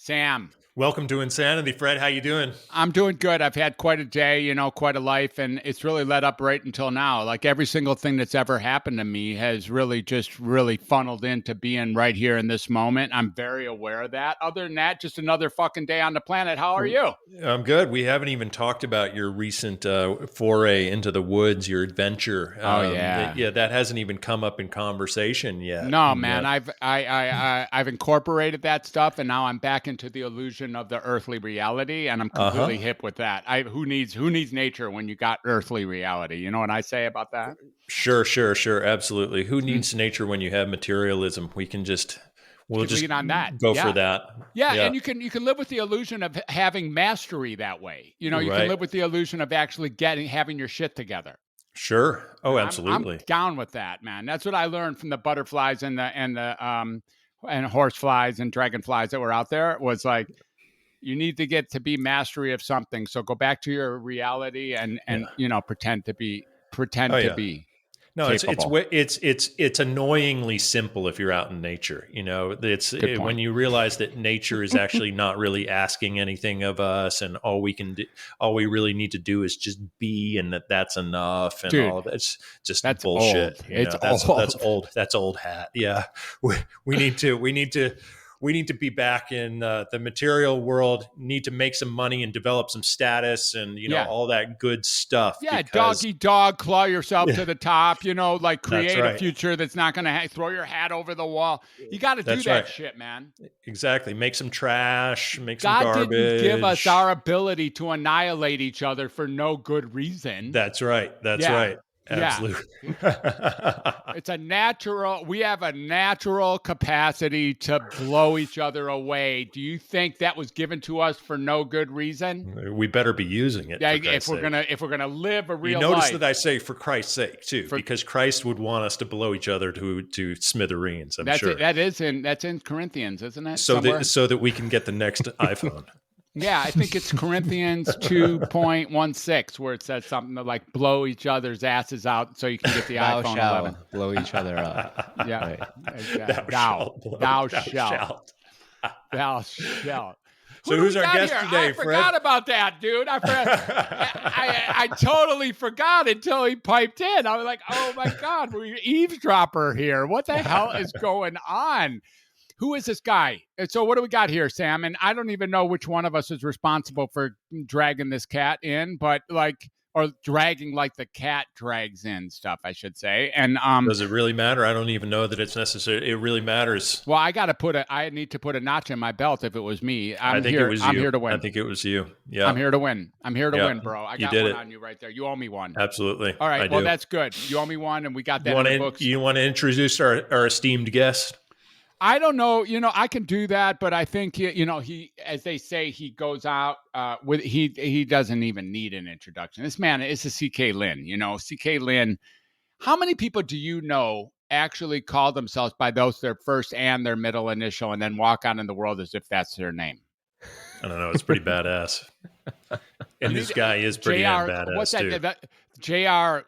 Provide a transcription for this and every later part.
Sam. Welcome to Insanity, Fred. How you doing? I'm doing good. I've had quite a day, quite a life, and it's really led up right until now. Like every single thing that's ever happened to me has really funneled into being right here in this moment. I'm very aware of that. Other than that, just another fucking day on the planet. How are you? I'm good. We haven't even talked about your recent foray into the woods, your adventure. That hasn't even come up in conversation yet. No, man. I've incorporated that stuff, and now I'm back into the illusion of the earthly reality, and I'm completely hip with that. Who needs nature when you got earthly reality? You know what I say about that? Sure, absolutely. Who needs nature when you have materialism? We'll just on that. Go for that. Yeah, and you can live with the illusion of having mastery that way. You can live with the illusion of actually having your shit together. Sure. Oh, absolutely. I'm down with that, man. That's what I learned from the butterflies and horseflies and dragonflies that were out there. Was like, you need to get to be mastery of something. So go back to your reality and pretend to be. No, it's annoyingly simple if you're out in nature. When you realize that nature is actually not really asking anything of us, and all we really need to do is just be, and that's enough. And dude, all of that's bullshit. That's old. That's old hat. Yeah, we need to be back in the material world, need to make some money and develop some status and, all that good stuff. Yeah, doggy dog, claw yourself to the top, create a future that's not going to throw your hat over the wall. You got to do that shit, man. Exactly. Make some trash, some garbage. God didn't give us our ability to annihilate each other for no good reason. That's right. Right. Absolutely. We have a natural capacity to blow each other away. Do you think that was given to us for no good reason? We better be using it. Yeah, if we're gonna live a real life. You notice that I say for Christ's sake too, because Christ would want us to blow each other to smithereens. I'm sure that's in Corinthians, isn't it? So that we can get the next iPhone. Yeah, I think it's Corinthians 2.16 where it says something like blow each other's asses out so you can get the iPhone 11. Blow each other up. Yeah. Right. Thou shalt. So who's our guest today, Fred? I forgot about that, dude. I totally forgot until he piped in. I was like, oh my God, we're eavesdropper here. What the hell is going on? Who is this guy? So what do we got here, Sam? And I don't even know which one of us is responsible for dragging this cat in, or dragging like the cat drags in stuff, I should say. And does it really matter? I don't even know that it's necessary. It really matters. Well, I need to put a notch in my belt if it was me. I'm here to win. I think it was you. Yeah. I'm here to win. Win, bro. I got one on you right there. You owe me one. Absolutely. All right. Well, that's good. You owe me one, and we got that in the books. You want to introduce our esteemed guest? I don't know. I can do that, but I think he, as they say, he goes out with he doesn't even need an introduction. This man is a CK Lin. CK Lin. How many people do you know actually call themselves by their first and their middle initial, and then walk out in the world as if that's their name? I don't know. It's pretty badass. And this guy is pretty damn badass what's that, too. JR.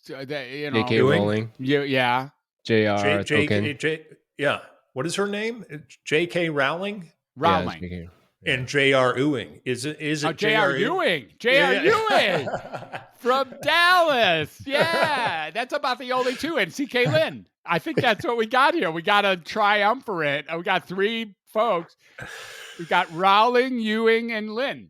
CK Rowling. Yeah. JR. Yeah. What is her name? J.K. Rowling? Rowling. And J.R. Ewing. Is it J.R. Ewing? J.R. Ewing from Dallas. Yeah. That's about the only two. And CK Lin. I think that's what we got here. We got a triumvirate. We got three folks. We got Rowling, Ewing, and Lin.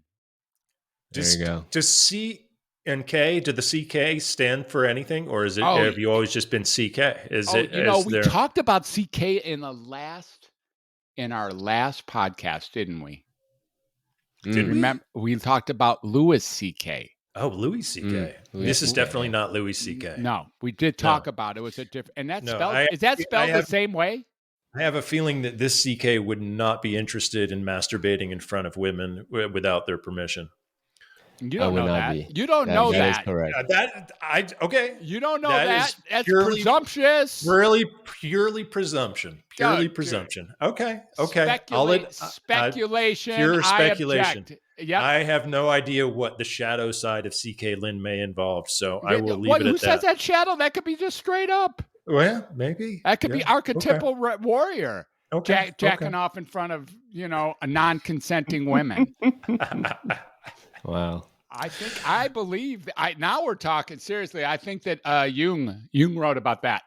There you go. Does C and K, did the CK stand for anything, or is it? Have you always just been CK? We talked about CK in our last podcast, didn't we? Did we? Remember, we talked about Louis CK. Oh, Louis CK. This is definitely not Louis CK. No, we did talk about it. It was a different, and that's spelled. Is that spelled the same way? I have a feeling that this CK would not be interested in masturbating in front of women without their permission. You don't know that. You don't know that. That is correct. Okay. You don't know that. That's presumptuous. Really, purely presumption. Presumption. Okay. Speculation. Pure speculation. I object. Yep. I have no idea what the shadow side of CK Lin may involve, so I will leave it at that. Who says that shadow? That could be just straight up. Well, maybe. That could be archetypal warrior. jacking off in front of, a non-consenting women. Wow. I believe now we're talking seriously. I think that Jung wrote about that.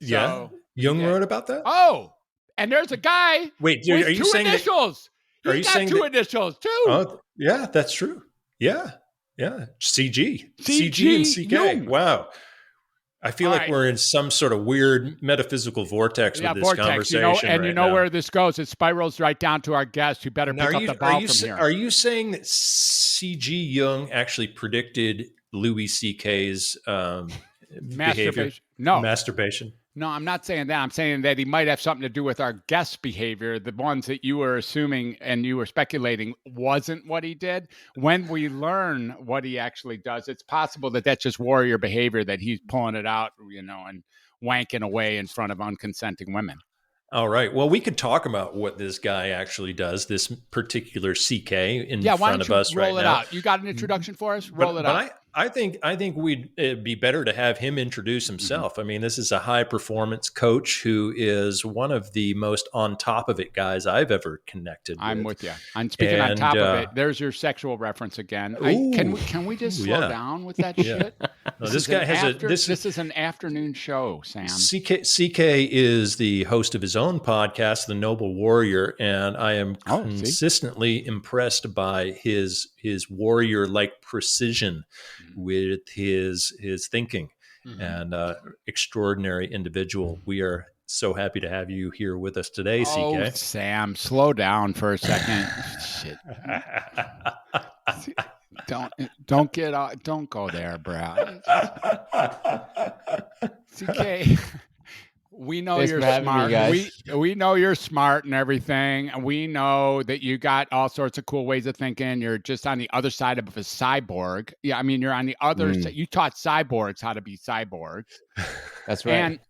So, Jung wrote about that? Oh, and there's a guy with are you two initials. He's got two initials too. Oh, yeah, that's true. Yeah. CG and CK. Jung. Wow. I feel like we're in some sort of weird metaphysical vortex with this conversation. Where this goes. It spirals right down to our guest. You better pick up the ball from here. Are you saying that CG Jung actually predicted Louis CK's behavior? Masturbation? No, I'm not saying that. I'm saying that he might have something to do with our guest's behavior. The ones that you were assuming and you were speculating wasn't what he did. When we learn what he actually does, it's possible that that's just warrior behavior, that he's pulling it out, and wanking away in front of unconsenting women. All right. Well, we could talk about what this guy actually does, this particular CK in front of us right now. Roll it out. You got an introduction for us? Roll it out. I think it'd be better to have him introduce himself. I mean, this is a high performance coach who is one of the most on top of it guys I've ever connected with. I'm with you. I'm speaking on top of it. There's your sexual reference again. Can we just slow down with that shit? No, this guy has this is an afternoon show, Sam. CK is the host of his own podcast, The Noble Warrior, and I am consistently impressed by his warrior-like precision with his thinking, and extraordinary individual. We are so happy to have you here with us today, CK. Oh, Sam, slow down for a second. Shit. Don't get off. Don't go there, bro. CK, we know you're smart. We know you're smart and everything. And we know that you got all sorts of cool ways of thinking. You're just on the other side of a cyborg. Yeah, I mean, you're on the other side. You taught cyborgs how to be cyborgs. That's right. And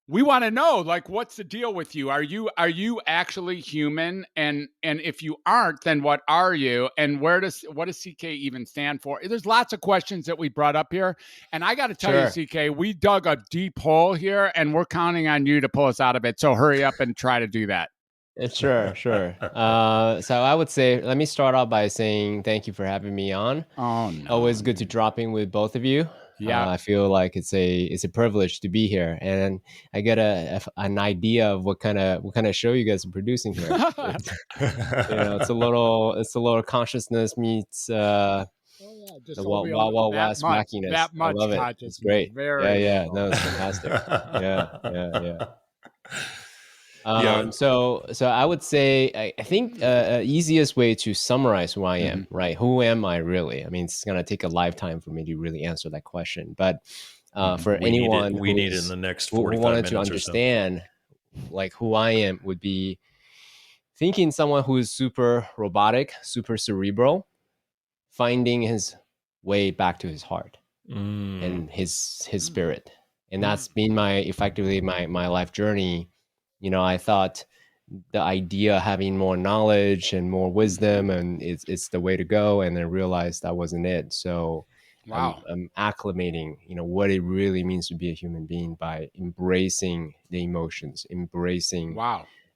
we want to know, what's the deal with you? Are you actually human? And if you aren't, then what are you? And what does CK even stand for? There's lots of questions that we brought up here. And I got to tell you, CK, we dug a deep hole here, and we're counting on you to pull us out of it. So hurry up and try to do that. Sure. So I would say, let me start off by saying thank you for having me on. Oh, no. Always good to drop in with both of you. Yeah, I feel like it's a privilege to be here, and I get an idea of what kind of show you guys are producing here. It's a little consciousness meets the Wild West wackiness. That much I love it. It's great. No, it's fantastic. Yeah. So I would say I think easiest way to summarize who I am, right? Who am I really? I mean, it's gonna take a lifetime for me to really answer that question. But for anyone we need in the next 45 who wanted minutes to understand, who I am, would be thinking someone who is super robotic, super cerebral, finding his way back to his heart and his spirit, and that's been effectively my life journey. I thought the idea of having more knowledge and more wisdom and it's the way to go, and I realized that wasn't it. So I'm acclimating, what it really means to be a human being by embracing the emotions, embracing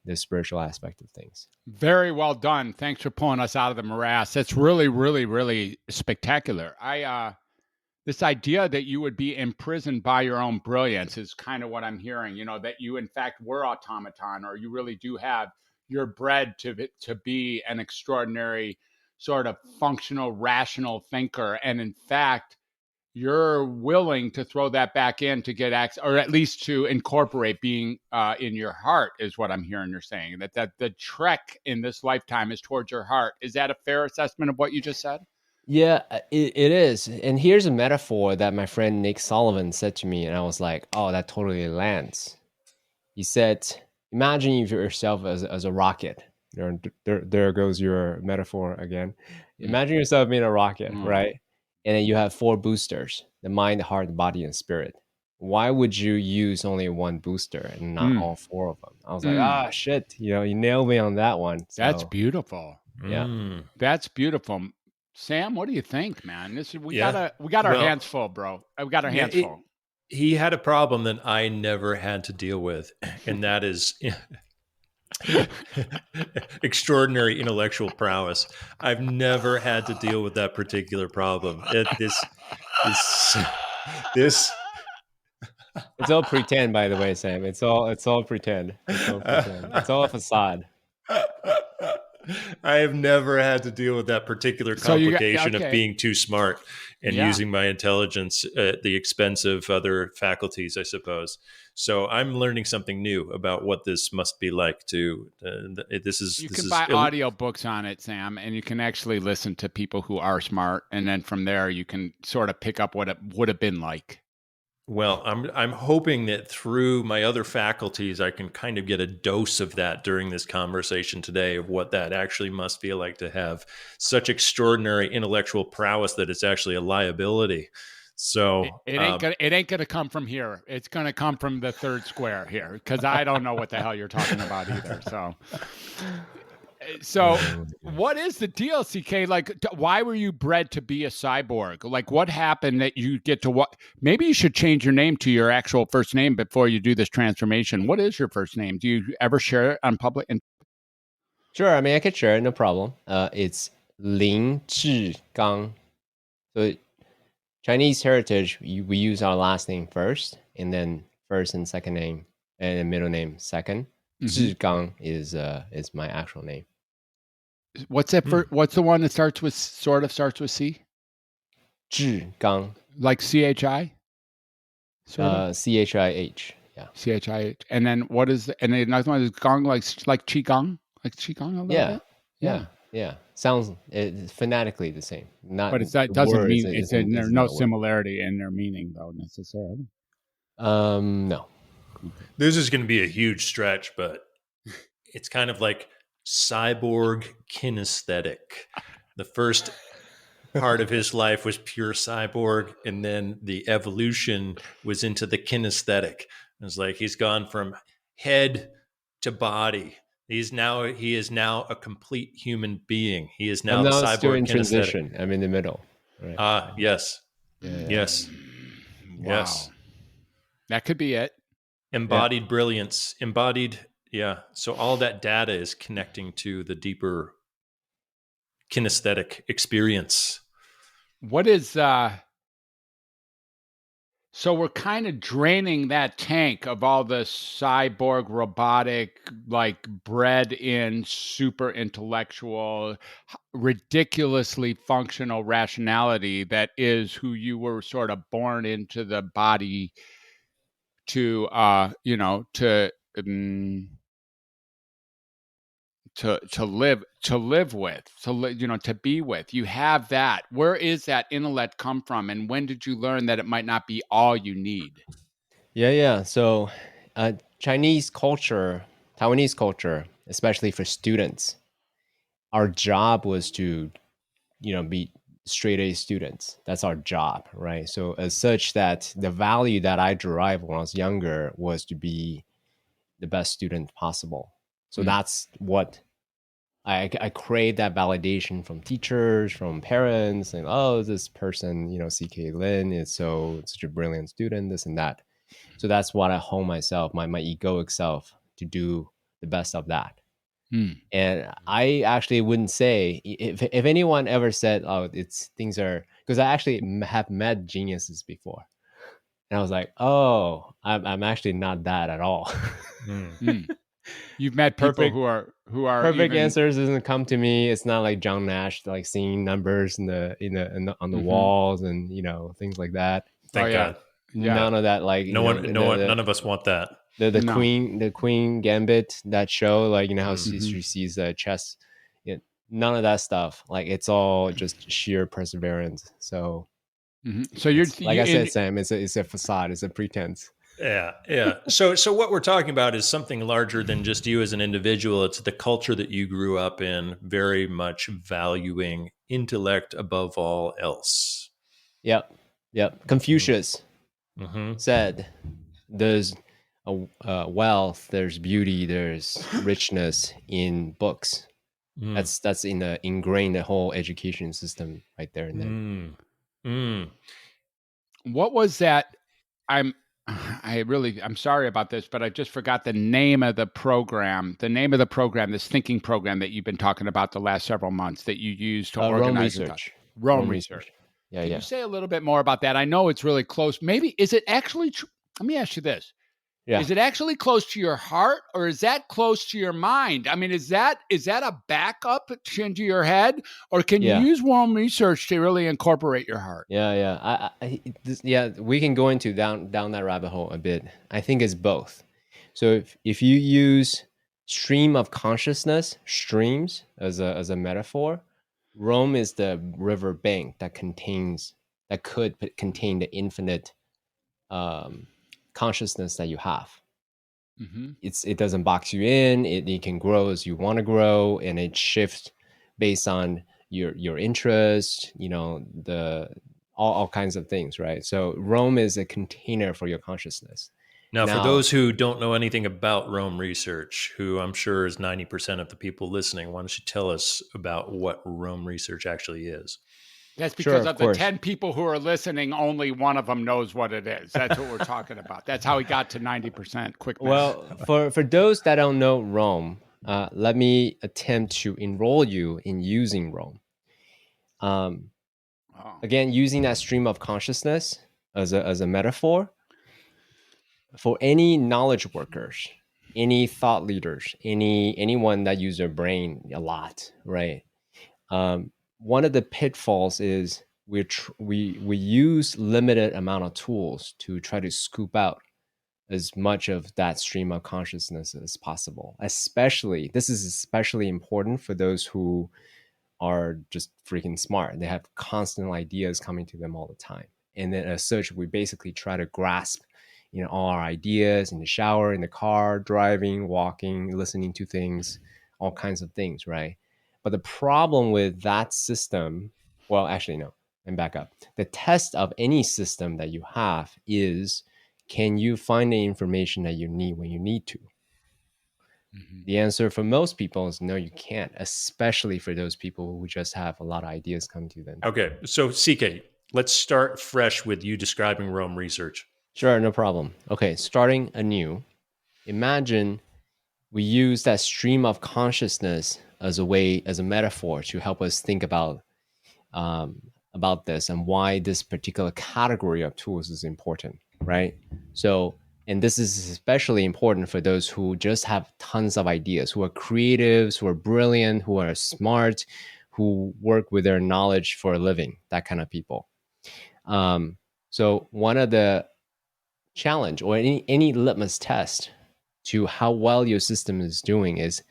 the spiritual aspect of things. Very well done. Thanks for pulling us out of the morass. That's really, really, really spectacular. This idea that you would be imprisoned by your own brilliance is kind of what I'm hearing, that you in fact were automaton, or you really do have, you're bred to be an extraordinary sort of functional, rational thinker. And in fact, you're willing to throw that back in to get access, or at least to incorporate being in your heart, is what I'm hearing you're saying, that the trek in this lifetime is towards your heart. Is that a fair assessment of what you just said? Yeah, it is. And here's a metaphor that my friend Nick Sullivan said to me, and I was like, oh, that totally lands. He said, imagine yourself as a rocket. There goes your metaphor again. Imagine yourself being a rocket, right? And then you have 4 boosters: the mind, the heart, the body, and spirit. Why would you use only one booster and not all 4 of them? I was like, shit, you nailed me on that one. So, that's beautiful. Yeah, that's beautiful. Sam, what do you think, man? We got our hands full, bro. We got our hands full. he had a problem that I never had to deal with, and that is extraordinary intellectual prowess. I've never had to deal with that particular problem. This It's all pretend, by the way, Sam. It's all pretend. It's all pretend. It's all a facade. I have never had to deal with that particular complication of being too smart and using my intelligence at the expense of other faculties, I suppose. So I'm learning something new about what this must be like to. You can buy audio books on it, Sam, and you can actually listen to people who are smart, and then from there you can sort of pick up what it would have been like. Well, I'm hoping that through my other faculties, I can kind of get a dose of that during this conversation today, of what that actually must feel like to have such extraordinary intellectual prowess that it's actually a liability. So it ain't gonna come from here. It's gonna come from the third square here, because I don't know what the hell you're talking about either. So what is the deal, CK? Like, why were you bred to be a cyborg? Like, what happened that you get to what? Maybe you should change your name to your actual first name before you do this transformation. What is your first name? Do you ever share it on public? Sure. I mean, I could share it. No problem. It's Lin Zhigang. So Chinese heritage, we use our last name first, and then first and second name, and then middle name second. Zhigang is my actual name. What's that for? What's the one that starts with C? Zhigang. Like CHI? CHIH. Yeah. CHIH. And then what is and then another one is gong, like qigong? Like qigong a little bit? Yeah. Sounds phonetically the same. But that doesn't mean there's no similarity in their meaning though necessarily. No. This is going to be a huge stretch, but it's kind of like cyborg kinesthetic. The first part of his life was pure cyborg, and then the evolution was into the kinesthetic. It's like he's gone from head to body. He is now a complete human being. He is now the cyborg still in kinesthetic. Transition. I'm in the middle. Right. Yes. Yeah. Yes. Wow. Yes. That could be it. Embodied brilliance. Yeah. So all that data is connecting to the deeper kinesthetic experience. What is so we're kind of draining that tank of all the cyborg robotic, like bred in super intellectual, ridiculously functional rationality that is who you were sort of born into the body to live with, to be with. You have that. Where is that intellect come from, and when did you learn that it might not be all you need? Yeah. So Taiwanese culture, especially for students, our job was to be straight A students. That's our job, right? So as such, that the value that I derived when I was younger was to be the best student possible. So that's what I crave, that validation from teachers, from parents, and this person, CK Lin is such a brilliant student, this and that. So that's what I hone myself, my egoic self, to do the best of that. And I actually wouldn't say, if anyone ever said, things are, because I actually have met geniuses before, and I was like, I'm actually not that at all. You've met people who are perfect answers doesn't come to me. It's not like John Nash, like seeing numbers on the walls and things like that. Thank God. Yeah. None of that. Like none of us want that. The Queen Gambit, that show, like how she sees the chess. None of that stuff. Like it's all just sheer perseverance. So, so you're like I said, Sam, it's a facade. It's a pretense. Yeah. So what we're talking about is something larger than just you as an individual. It's the culture that you grew up in, very much valuing intellect above all else. Yep. Confucius said, "There's wealth, there's beauty, there's richness in books." That's ingrained the whole education system right there and then. What was that? I'm sorry about this, but I just forgot the name of the program. The name of the program, this thinking program that you've been talking about the last several months that you use to organize your thoughts. Rome Research. Yeah, Can you say a little bit more about that? I know it's really close. Maybe is it actually? Let me ask you this: Is it actually close to your heart, or is that close to your mind? I mean, is that a backup into your head, or can you use Rome Research to really incorporate your heart? We can go into down that rabbit hole a bit. I think it's both. So if you use stream of consciousness, streams as a metaphor, Rome is the river bank that could contain the infinite consciousness that you have. Mm-hmm. It doesn't box you in. It can grow as you want to grow, and it shifts based on your interest. All kinds of things, right? So Rome is a container for your consciousness. Now, for those who don't know anything about Rome Research, who I'm sure is 90% of the people listening, why don't you tell us about what Rome Research actually is? That's because of the 10 people who are listening, only one of them knows what it is. That's what we're talking about. That's how we got to 90% quick math. Well, for those that don't know Rome, let me attempt to enroll you in using Rome. Again, using that stream of consciousness as a metaphor, for any knowledge workers, any thought leaders, anyone that use their brain a lot, right? One of the pitfalls is we use limited amount of tools to try to scoop out as much of that stream of consciousness as possible. This is especially important for those who are just freaking smart. They have constant ideas coming to them all the time. And then as such, we basically try to grasp, all our ideas in the shower, in the car, driving, walking, listening to things, all kinds of things, right? But the problem with that system, well, actually, no, and back up. The test of any system that you have is, can you find the information that you need when you need to? Mm-hmm. The answer for most people is no, you can't, especially for those people who just have a lot of ideas coming to them. Okay, so CK, let's start fresh with you describing Rome Research. Sure, no problem. Okay, starting anew, imagine we use that stream of consciousness as a metaphor to help us think about this and why this particular category of tools is important, right? So, and this is especially important for those who just have tons of ideas, who are creatives, who are brilliant, who are smart, who work with their knowledge for a living, that kind of people. So one of the challenge or any litmus test to how well your system is doing is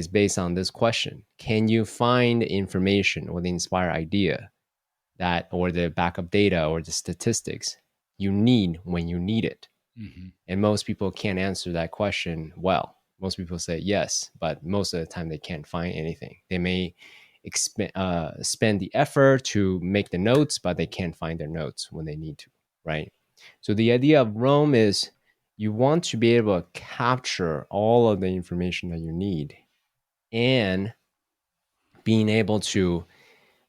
based on this question: can you find information or the inspired idea or the backup data or the statistics you need when you need it? Mm-hmm. And most people can't answer that question well. Most people say yes, but most of the time they can't find anything. They may spend the effort to make the notes, but they can't find their notes when they need to, right? So the idea of Rome is you want to be able to capture all of the information that you need and being able to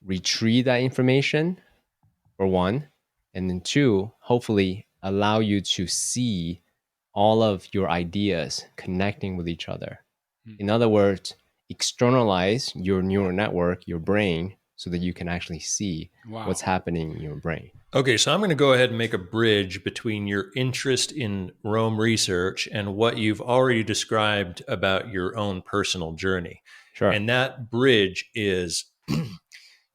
retrieve that information, for one, and then two, hopefully allow you to see all of your ideas connecting with each other. In other words, externalize your neural network, your brain, so that you can actually see what's happening in your brain. Okay, so I'm going to go ahead and make a bridge between your interest in Rome Research and what you've already described about your own personal journey. Sure. And that bridge is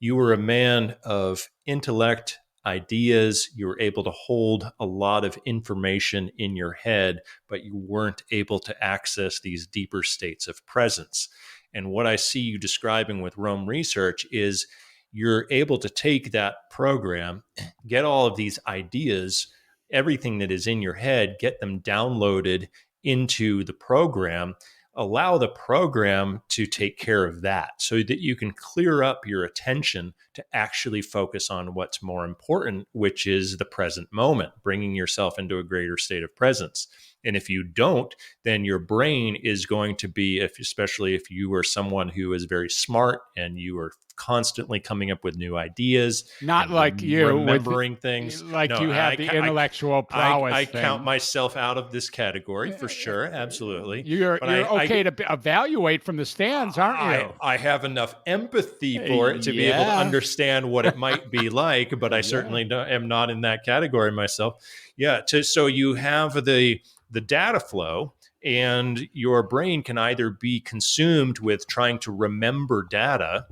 you were a man of intellect, ideas. You were able to hold a lot of information in your head, but you weren't able to access these deeper states of presence. And what I see you describing with Rome Research is you're able to take that program, get all of these ideas, everything that is in your head, get them downloaded into the program, allow the program to take care of that so that you can clear up your attention to actually focus on what's more important, which is the present moment, bringing yourself into a greater state of presence. And if you don't, then your brain is going to be, especially if you are someone who is very smart and you are constantly coming up with new ideas, not like you remembering things. Like no, you have the intellectual prowess. I count myself out of this category for sure, absolutely. You're okay to evaluate from the stands, aren't you? I have enough empathy for it to be able to understand what it might be like, but I certainly am not in that category myself. Yeah, so you have the data flow, and your brain can either be consumed with trying to remember data,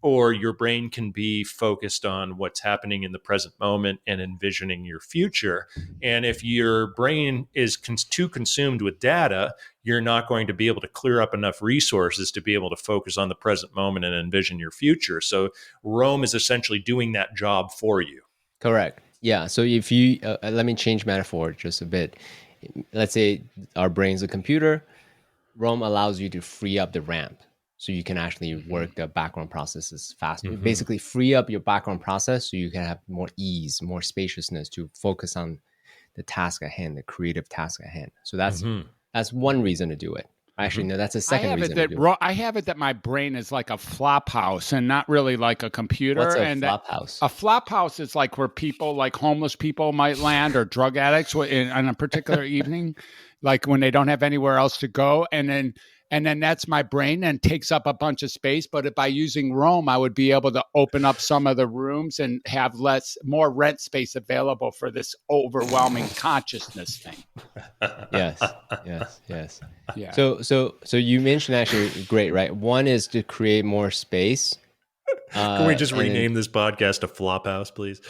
or your brain can be focused on what's happening in the present moment and envisioning your future. And if your brain is too consumed with data, you're not going to be able to clear up enough resources to be able to focus on the present moment and envision your future. So Rome is essentially doing that job for you. Correct. Yeah. So if you, let me change metaphor just a bit. Let's say our brain's a computer. Rome allows you to free up the ramp, so you can actually work the background processes faster. Basically free up your background process so you can have more ease, more spaciousness to focus on the task at hand, the creative task at hand. So that's one reason to do it. Actually, no, that's a second reason to do it. I have it that my brain is like a flop house and not really like a computer. What's a flop house? A flop house is like where people, like homeless people might land, or drug addicts on a particular evening, like when they don't have anywhere else to go. And then that's my brain, and takes up a bunch of space. But by using Rome, I would be able to open up some of the rooms and have more rent space available for this overwhelming consciousness thing. Yes. Yeah. So you mentioned actually great, right? One is to create more space. Can we just rename this podcast to Flophouse, please?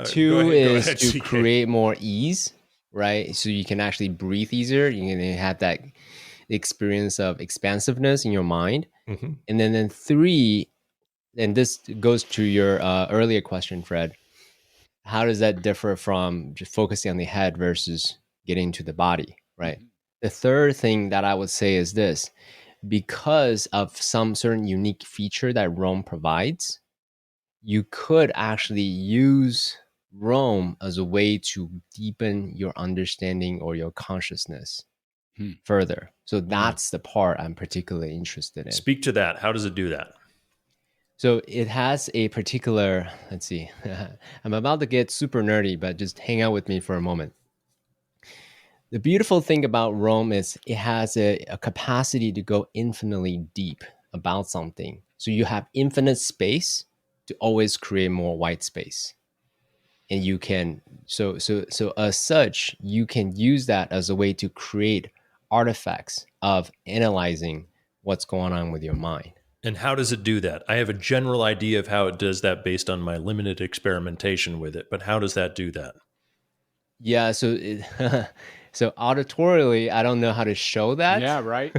Two is to create more ease, right? So you can actually breathe easier. You can have that experience of expansiveness in your mind. And then three, and this goes to your earlier question, Fred, how does that differ from just focusing on the head versus getting to the body, right? The third thing that I would say is this: because of some certain unique feature that Rome provides, you could actually use Rome as a way to deepen your understanding or your consciousness further. So that's the part I'm particularly interested in. Speak to that. How does it do that? So it has a particular, let's see, I'm about to get super nerdy, but just hang out with me for a moment. The beautiful thing about Rome is it has a capacity to go infinitely deep about something. So you have infinite space to always create more white space. And you can, so as such, you can use that as a way to create artifacts of analyzing what's going on with your mind. And how does it do that? I have a general idea of how it does that based on my limited experimentation with it, but how does that do that? Yeah, so so auditorily, I don't know how to show that. Yeah, right.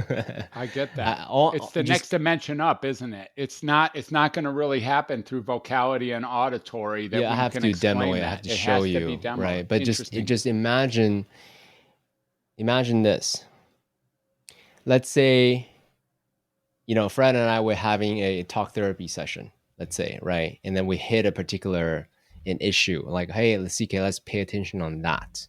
I get that. It's the next dimension up, isn't it? It's not going to really happen through vocality and auditory. That I have to demo it. I have to show you, right? But just imagine this. Let's say, Fred and I were having a talk therapy session, let's say, right? And then we hit a particular an issue, like, hey, CK, let's pay attention on that.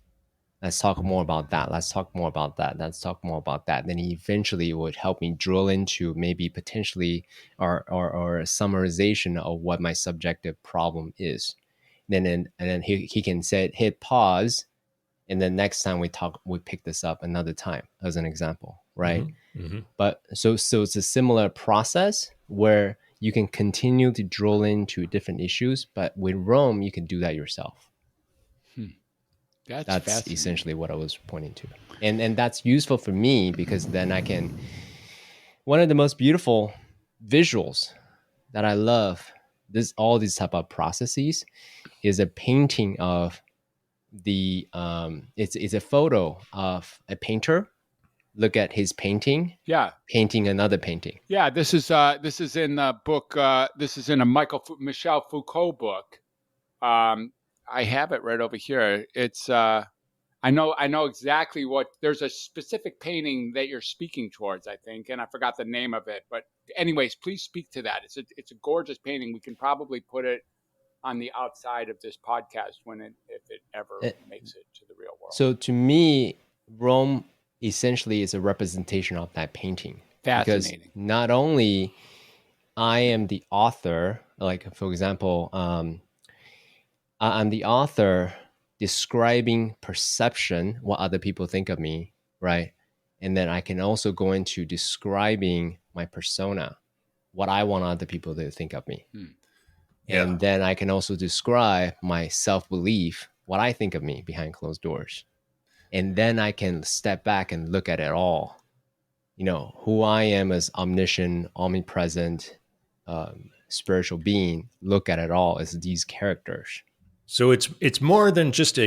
Let's talk more about that. Let's talk more about that. Let's talk more about that. Then eventually it would help me drill into maybe potentially or a summarization of what my subjective problem is. And then he can hit pause, and then next time we talk, we pick this up another time as an example, right? But so it's a similar process where you can continue to drill into different issues, but with Rome, you can do that yourself. That's essentially what I was pointing to. And that's useful for me because then I can, one of the most beautiful visuals that I love, all these type of processes, is a painting of the, it's a photo of a painter. Look at his painting. Yeah. Painting another painting. Yeah. This is in the book. This is in a Michel Foucault book. I have it right over here. It's, I I know exactly what. There's a specific painting that you're speaking towards, I think, and I forgot the name of it. But anyways, please speak to that. It's a gorgeous painting. We can probably put it on the outside of this podcast if it ever makes it to the real world. So to me, Rome essentially is a representation of that painting. Fascinating. Because not only I am the author, like for example, I'm the author describing perception, what other people think of me, right? And then I can also go into describing my persona, what I want other people to think of me. And then I can also describe my self-belief, what I think of me behind closed doors. And then I can step back and look at it all. You know, who I am as omniscient, omnipresent, spiritual being, look at it all as these characters. So it's far more than just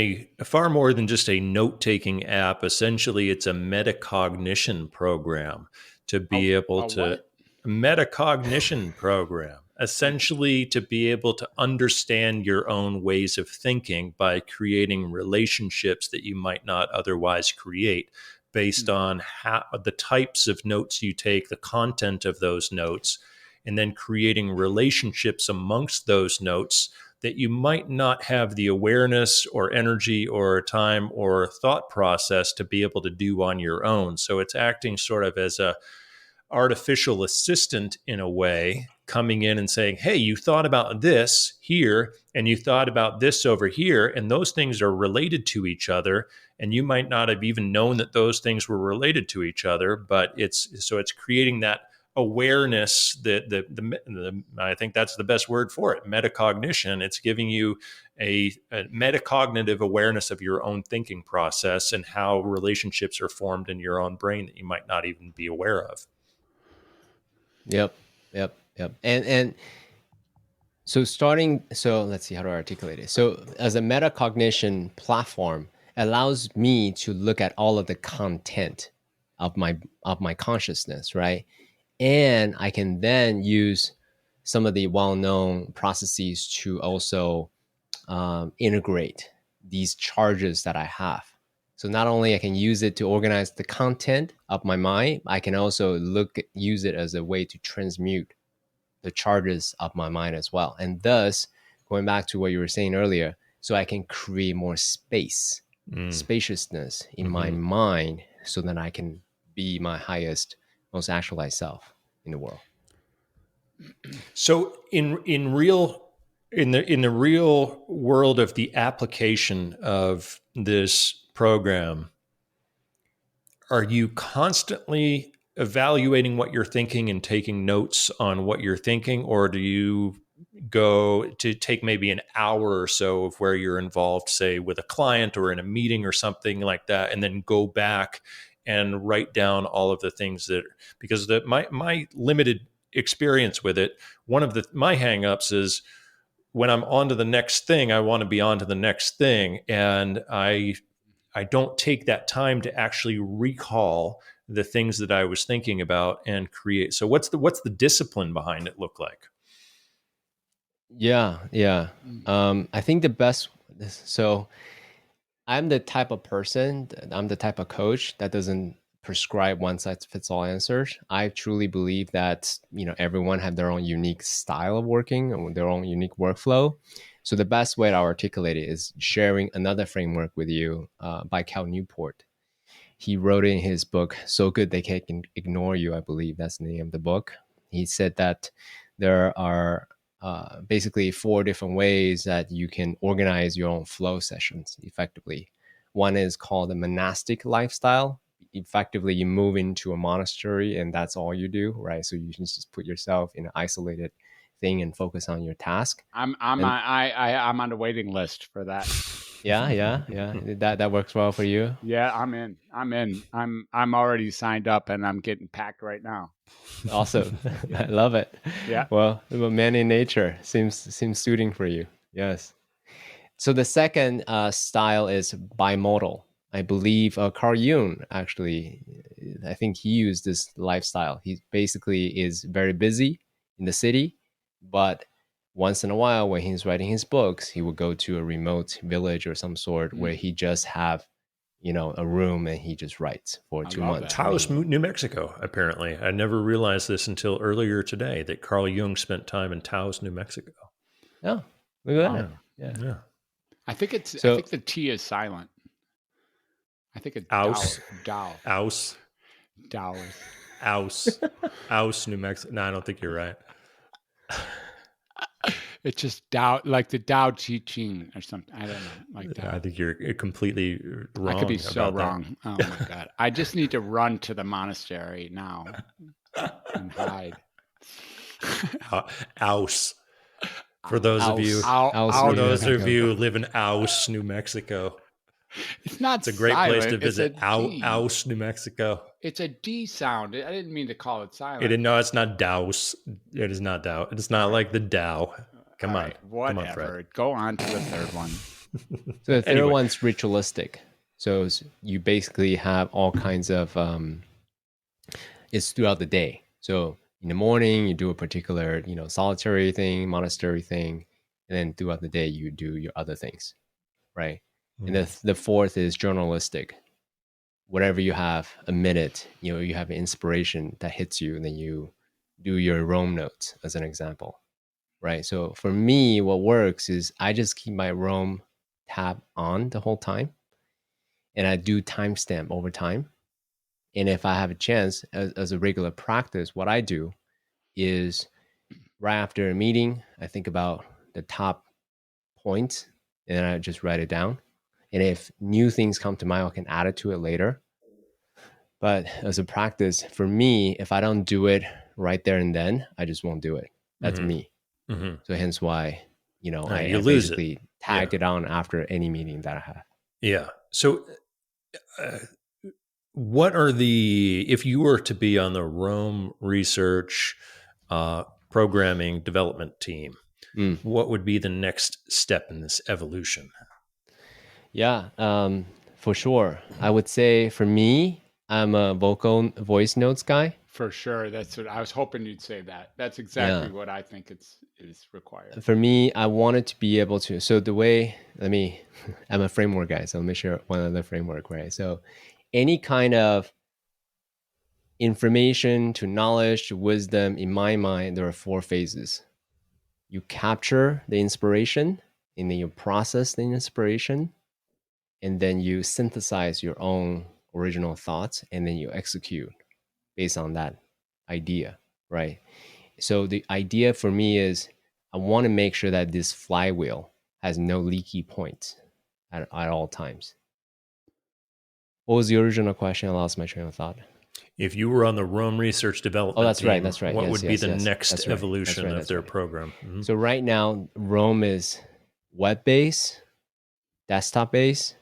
a note-taking app. Essentially, it's a metacognition program to be able to metacognition program. Essentially, to be able to understand your own ways of thinking by creating relationships that you might not otherwise create based on the types of notes you take, the content of those notes, and then creating relationships amongst those notes that you might not have the awareness or energy or time or thought process to be able to do on your own. So it's acting sort of as a artificial assistant in a way, coming in and saying, hey, you thought about this here and you thought about this over here, and those things are related to each other. And you might not have even known that those things were related to each other, but it's creating that awareness that I think that's the best word for it, metacognition. It's giving you a metacognitive awareness of your own thinking process and how relationships are formed in your own brain that you might not even be aware of. Yep. And so let's see how to articulate it. So as a metacognition platform, allows me to look at all of the content of my consciousness, right? And I can then use some of the well-known processes to also integrate these charges that I have. So not only I can use it to organize the content of my mind, I can also use it as a way to transmute the charges of my mind as well. And thus, going back to what you were saying earlier, so I can create more spaciousness in my mind so that I can be my highest, most actualized self in the world. So in the real world of the application of this program, are you constantly evaluating what you're thinking and taking notes on what you're thinking, or do you go to take maybe an hour or so of where you're involved, say with a client or in a meeting or something like that, and then go back and write down all of the things because my limited experience with it, one of my hangups is when I'm on to the next thing, I want to be on to the next thing. And I don't take that time to actually recall the things that I was thinking about and create. So what's the discipline behind it look like? Yeah. I think so I'm the type of coach that doesn't prescribe one size fits all answers. I truly believe that, everyone have their own unique style of working and their own unique workflow. So the best way to articulate it is sharing another framework with you by Cal Newport. He wrote in his book, So Good They Can Ignore You, I believe that's the name of the book. He said that there are basically 4 different ways that you can organize your own flow sessions effectively. One is called the monastic lifestyle. Effectively, you move into a monastery and that's all you do, right? So you can just put yourself in an isolated thing and focus on your task. I'm on the waiting list for that. Yeah. That works well for you. Yeah, I'm in. I'm already signed up and I'm getting packed right now. Awesome. I love it. Yeah. Well, man in nature seems suiting for you. Yes. So the second style is bimodal. I believe Carl Jung, actually, I think he used this lifestyle. He basically is very busy in the city, but once in a while when he's writing his books, he would go to a remote village or some sort where he just have a room and he just writes for 2 months. Taos, New Mexico, apparently. I never realized this until earlier today that Carl Jung spent time in Taos, New Mexico. Oh, look at that. Yeah. I think the T is silent. I think it's Aus. Dow. Aus. Dollars. Aus, New Mexico. No, I don't think you're right. It's just Dow, like the Tao Te Ching or something. I don't know, like that. I think you're completely wrong. I could be so about wrong. Oh my God! I just need to run to the monastery now and hide. Aus. For those of you who live in Aus, New Mexico. It's not. It's a great place to visit. It's Aus, New Mexico. It's a D sound. I didn't mean to call it silent. It's not Dows. It is not Dow. It's not like the Dow. Come on. Whatever. Come on, Fred. Go on to the third one. So the third one's ritualistic. So you basically have all kinds of, it's throughout the day. So in the morning, you do a particular, solitary thing, monastery thing. And then throughout the day, you do your other things, right? And the fourth is journalistic. Whatever you have a minute, you have an inspiration that hits you, and then you do your Rome notes as an example, right? So for me, what works is I just keep my Rome tab on the whole time, and I do timestamp over time. And if I have a chance, as a regular practice, what I do is right after a meeting, I think about the top points, and I just write it down. And if new things come to mind, I can add it to it later. But as a practice, for me, if I don't do it right there and then, I just won't do it. That's me. Mm-hmm. So hence why, I basically tagged it on after any meeting that I have. Yeah. So what are if you were to be on the Rome research programming development team, what would be the next step in this evolution? Yeah, for sure. I would say for me, I'm a voice notes guy. For sure. That's what I was hoping you'd say that. That's exactly what I think is required. For me, I wanted to be able to, so the way, I'm a framework guy, so let me share one other framework, right? So any kind of information to knowledge to wisdom, in my mind, there are 4 phases. You capture the inspiration, and then you process the inspiration, and then you synthesize your own original thoughts, and then you execute based on that idea, right? So the idea for me is I want to make sure that this flywheel has no leaky points at all times. What was the original question? I lost my train of thought. If you were on the Rome research development team, that's right. What would be the next evolution of their program? Mm-hmm. So right now, Rome is web-based, desktop-based,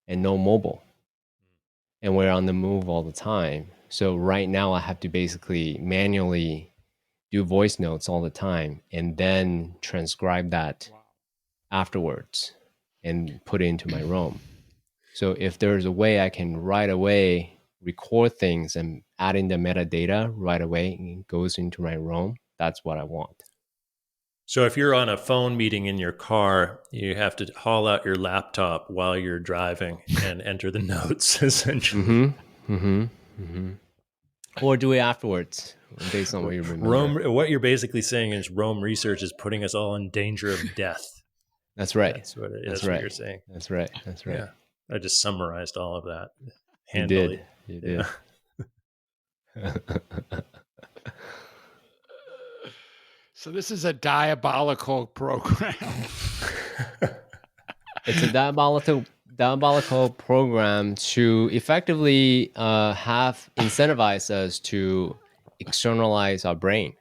and no mobile. And we're on the move all the time. So right now I have to basically manually do voice notes all the time and then transcribe that afterwards and put it into my Rome. So if there's a way I can right away record things and add in the metadata right away and it goes into my Rome, that's what I want. So if you're on a phone meeting in your car, you have to haul out your laptop while you're driving and enter the notes, essentially. Or do it afterwards, based on what you remember. What you're basically saying is Rome research is putting us all in danger of death. That's right. That's what it is. That's what you're saying. That's right. Yeah. I just summarized all of that handily. You did. Yeah. So this is a diabolical program. It's a diabolical program to effectively incentivize us to externalize our brain.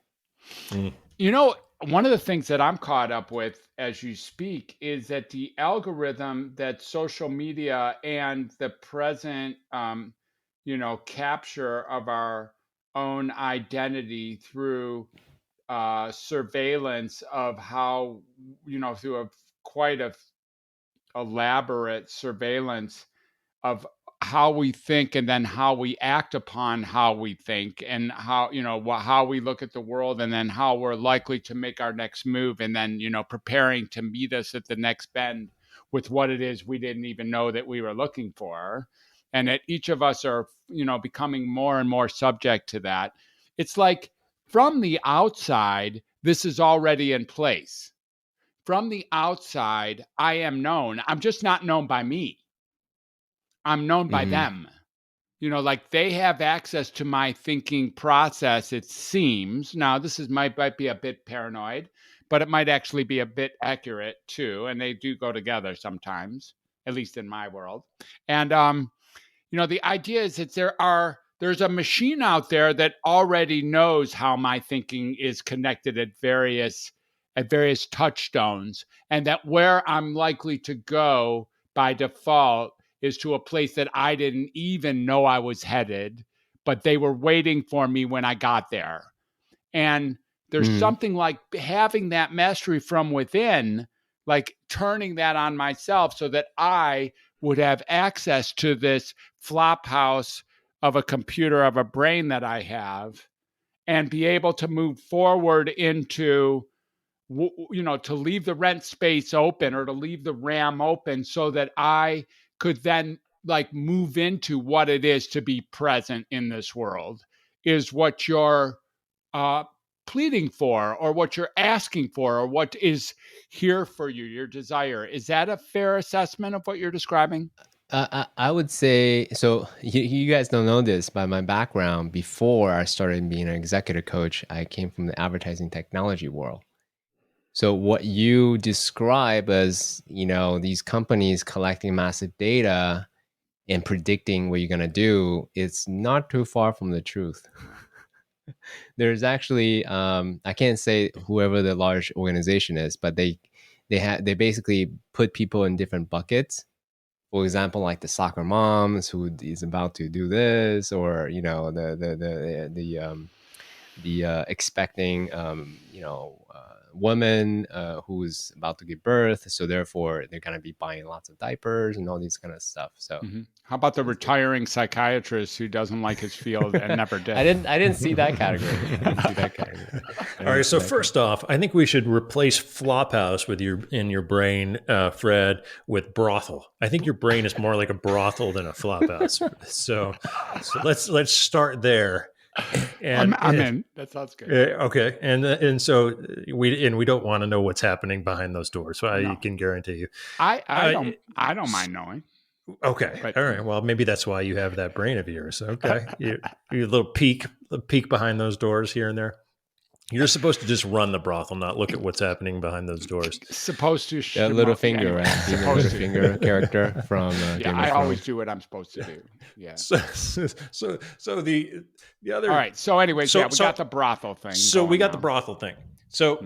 One of the things that I'm caught up with as you speak is that the algorithm that social media and the present, capture of our own identity through surveillance of how, through a quite elaborate surveillance of how we think and then how we act upon how we think and how we look at the world and then how we're likely to make our next move and then, preparing to meet us at the next bend with what it is we didn't even know that we were looking for. And that each of us are, becoming more and more subject to that. It's like from the outside, this is already in place. From the outside, I am known. I'm just not known by me. I'm known by them. Like they have access to my thinking process, it seems. Now, this might be a bit paranoid, but it might actually be a bit accurate too. And they do go together sometimes, at least in my world. And, the idea is that there's a machine out there that already knows how my thinking is connected at various touchstones, and that where I'm likely to go by default is to a place that I didn't even know I was headed, but they were waiting for me when I got there. And there's something like having that mastery from within, like turning that on myself so that I would have access to this flop house of a computer, of a brain that I have, and be able to move forward into, to leave the rent space open or to leave the RAM open so that I could then like move into what it is to be present in this world, is what you're pleading for, or what you're asking for, or what is here for you, your desire. Is that a fair assessment of what you're describing? I would say, so you guys don't know this, but my background before I started being an executive coach, I came from the advertising technology world. So what you describe as, these companies collecting massive data and predicting what you're going to do, it's not too far from the truth. There's actually, I can't say whoever the large organization is, but they basically put people in different buckets. For example, like the soccer moms who is about to do this, or the expecting woman who's about to give birth, so therefore they're going to be buying lots of diapers and all these kind of stuff. So how about the retiring psychiatrist who doesn't like his field and never did? I didn't see that category. All right, so first off, I think we should replace Flophouse in your brain, Fred, with brothel. I think your brain is more like a brothel than a Flophouse. so let's start there. And I'm in. That sounds good. Okay, and so we don't want to know what's happening behind those doors. So I can guarantee you. I don't mind knowing. Okay, but, all right. Well, maybe that's why you have that brain of yours. Okay, you little peek behind those doors here and there. You're supposed to just run the brothel, not look at what's happening behind those doors. Supposed to. That little finger, right? Being a little finger character from. I always do what I'm supposed to do. Yeah. So the other. All right. So anyway, we got the brothel thing. So we got the brothel thing. So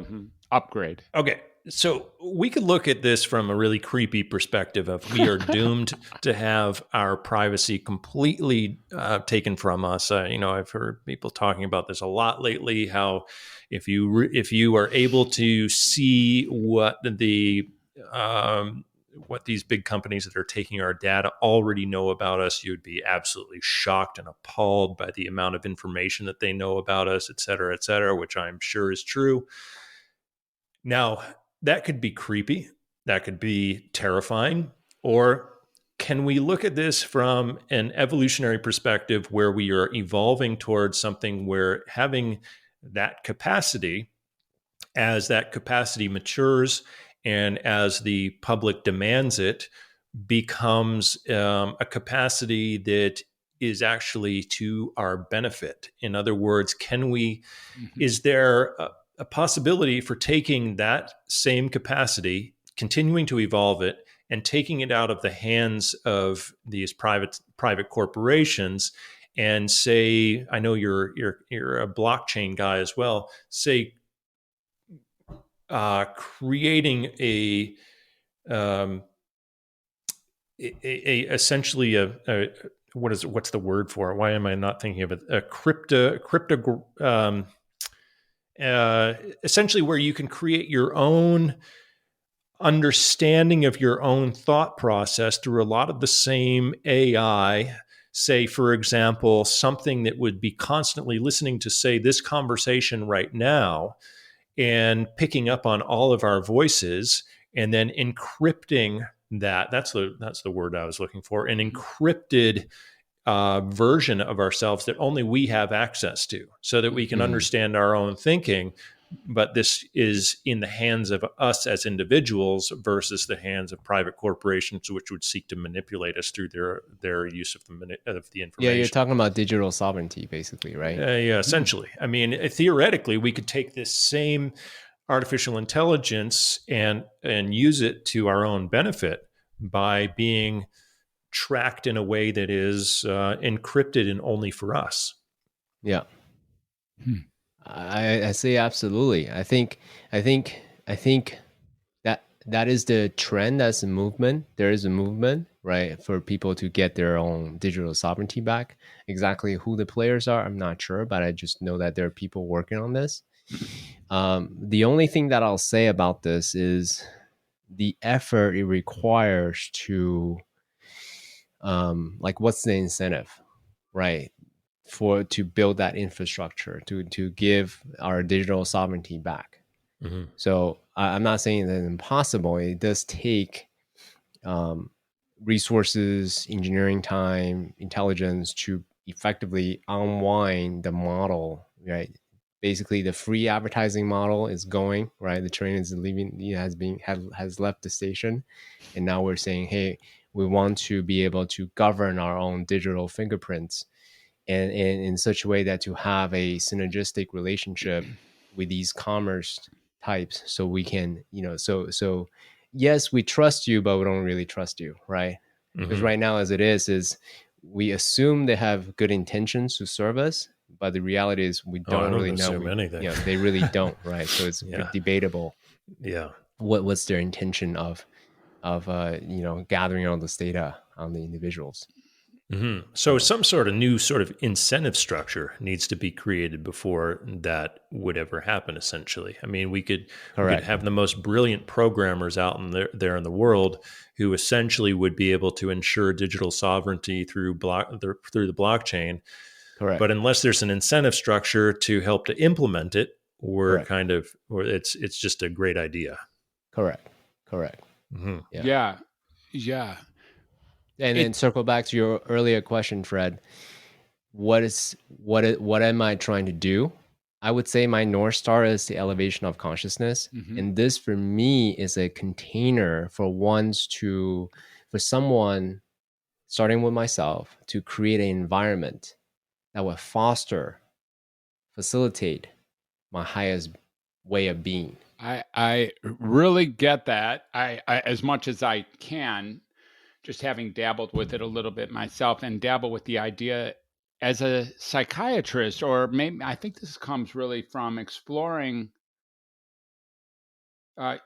upgrade. Okay. So we could look at this from a really creepy perspective of we are doomed to have our privacy completely taken from us. I've heard people talking about this a lot lately, how if you are able to see what what these big companies that are taking our data already know about us, you'd be absolutely shocked and appalled by the amount of information that they know about us, et cetera, which I'm sure is true. Now, that could be creepy, that could be terrifying, or can we look at this from an evolutionary perspective where we are evolving towards something where having that capacity, as that capacity matures and as the public demands it, becomes a capacity that is actually to our benefit? In other words, is there a possibility for taking that same capacity, continuing to evolve it, and taking it out of the hands of these private corporations, and say, I know you're a blockchain guy as well, say creating essentially what's the word for it? Why am I not thinking of it? A essentially where you can create your own understanding of your own thought process through a lot of the same AI. Say, for example, something that would be constantly listening to, say, this conversation right now and picking up on all of our voices and then encrypting that's the word I was looking for, an encrypted version of ourselves that only we have access to, so that we can understand our own thinking. But this is in the hands of us as individuals versus the hands of private corporations, which would seek to manipulate us through their use of the information. Yeah, you're talking about digital sovereignty, basically, right? Yeah, essentially. I mean, theoretically, we could take this same artificial intelligence and use it to our own benefit by being tracked in a way that is encrypted and only for us. Yeah. I say absolutely. I think that is the trend. That's a movement. There is a movement, right, for people to get their own digital sovereignty back. Exactly who the players are, I'm not sure, but I just know that there are people working on this. The only thing that I'll say about this is the effort it requires to, like, what's the incentive, right, to build that infrastructure to give our digital sovereignty back. So I'm not saying that it's impossible. It does take resources, engineering time, intelligence to effectively unwind the model, right? Basically, the free advertising model is going, right? The train is leaving, has left the station, and now we're saying, hey, we want to be able to govern our own digital fingerprints, and in such a way that to have a synergistic relationship with these commerce types, so we can, so yes, we trust you, but we don't really trust you, right? Because right now, as it is we assume they have good intentions to serve us, but the reality is we don't really know anything. They really don't, right? So it's debatable. Yeah. What's their intention of gathering all this data on the individuals? So some sort of new sort of incentive structure needs to be created before that would ever happen, essentially. I mean, we could have the most brilliant programmers out there in the world who essentially would be able to ensure digital sovereignty through the blockchain. Correct. But unless there's an incentive structure to help to implement it, it's just a great idea. Correct. Yeah. And then circle back to your earlier question, Fred. What am I trying to do? I would say my North Star is the elevation of consciousness. And this for me is a container for someone, starting with myself, to create an environment that would facilitate my highest way of being. I really get that. I as much as I can, just having dabbled with it a little bit myself, and dabble with the idea as a psychiatrist, or maybe I think this comes really from exploring,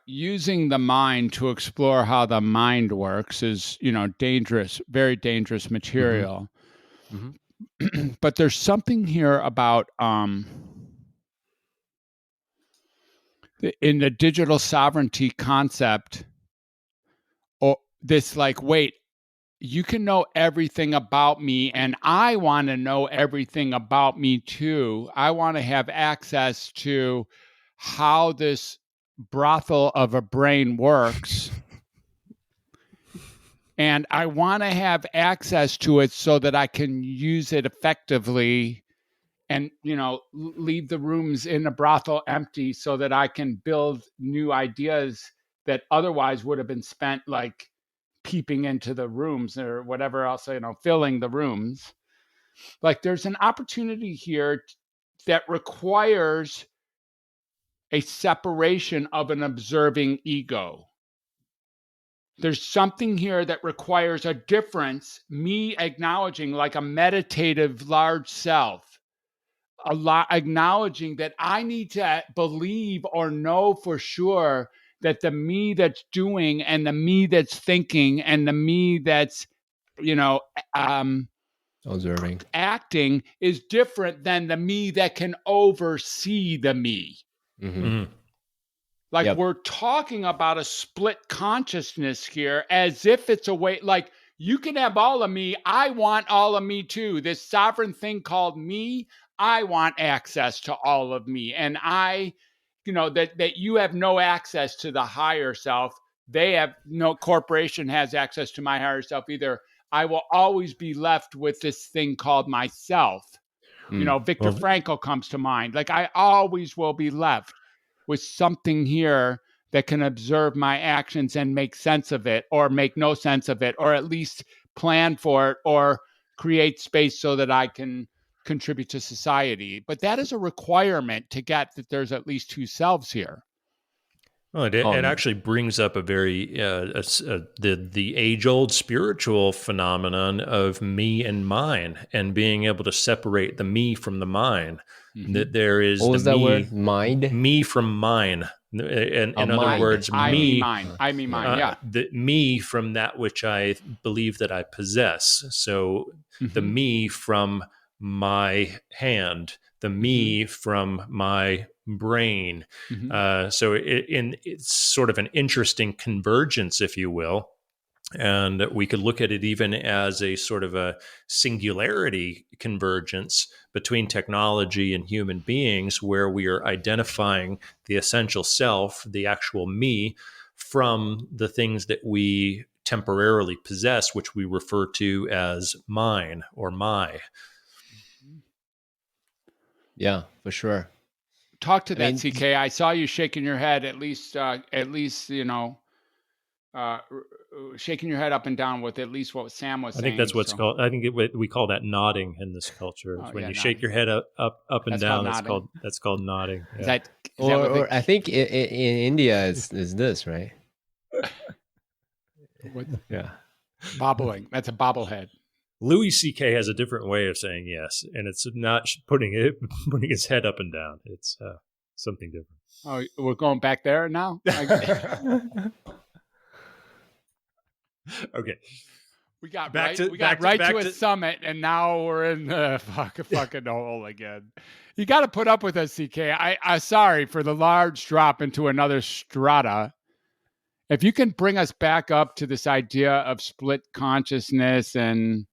using the mind to explore how the mind works is, dangerous, very dangerous material. But there's something here about, in the digital sovereignty concept, or this, like, wait, you can know everything about me, and I want to know everything about me too. I want to have access to how this brothel of a brain works. And I want to have access to it so that I can use it effectively and, leave the rooms in a brothel empty so that I can build new ideas that otherwise would have been spent, like, peeping into the rooms or whatever else, filling the rooms. Like, there's an opportunity here that requires a separation of an observing ego. There's something here that requires a difference, me acknowledging, like a meditative large self, acknowledging that I need to believe or know for sure that the me that's doing and the me that's thinking and the me that's, observing, acting is different than the me that can oversee the me. Like, we're talking about a split consciousness here, as if it's a way, like, you can have all of me. I want all of me too. This sovereign thing called me, I want access to all of me. And that you have no access to the higher self. no corporation has access to my higher self either. I will always be left with this thing called myself. Viktor Frankl comes to mind. Like, I always will be left with something here that can observe my actions and make sense of it, or make no sense of it, or at least plan for it, or create space so that I can contribute to society. But that is a requirement to get that there's at least two selves here. Well, it actually brings up a very the age-old spiritual phenomenon of me and mine, and being able to separate the me from the mine. Mm-hmm. That there is what was that word? Mind? Me from mine. In other words, I mean mine. Yeah. The me from that which I believe that I possess. So the me from my hand, the me from my brain. So it's sort of an interesting convergence, if you will. And we could look at it even as a sort of a singularity convergence between technology and human beings, where we are identifying the essential self, the actual me, from the things that we temporarily possess, which we refer to as mine or my. Yeah, for sure. Talk to that, CK. I saw you shaking your head, at least, shaking your head up and down with at least what Sam was saying. I think that's what's called. I think we call that nodding in this culture. It's when you shake your head up and down. That's called nodding. Yeah. Or I think in India is this, right? Yeah, bobbling. That's a bobblehead. Louis CK has a different way of saying yes, and it's not putting his head up and down. It's something different. Oh, we're going back there now? Okay. We got right to a summit, and now we're in the fucking hole again. You got to put up with us, CK. I sorry for the large drop into another strata. If you can bring us back up to this idea of split consciousness, and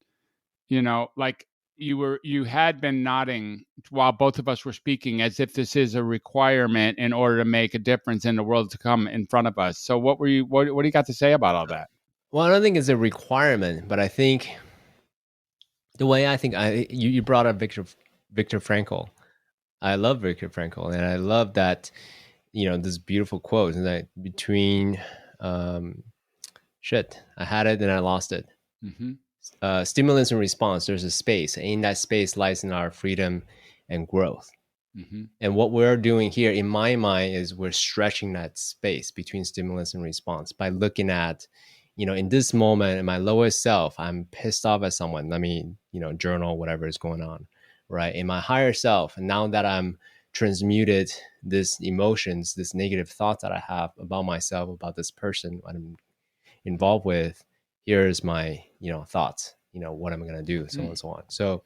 like you had been nodding while both of us were speaking, as if this is a requirement in order to make a difference in the world to come in front of us. So what do you got to say about all that? Well, I don't think it's a requirement, but I think the way you brought up Viktor Frankl. I love Viktor Frankl, and I love that, this beautiful quote, and that between I had it and I lost it. Stimulus and response, there's a space. And in that space lies in our freedom and growth. And what we're doing here, in my mind, is we're stretching that space between stimulus and response by looking at, in this moment, in my lowest self, I'm pissed off at someone. Let me, journal whatever is going on, right? In my higher self, and now that I'm transmuted this emotions, this negative thoughts that I have about myself, about this person, what I'm involved with, here's my, thoughts, what am I going to do, so on and so on. So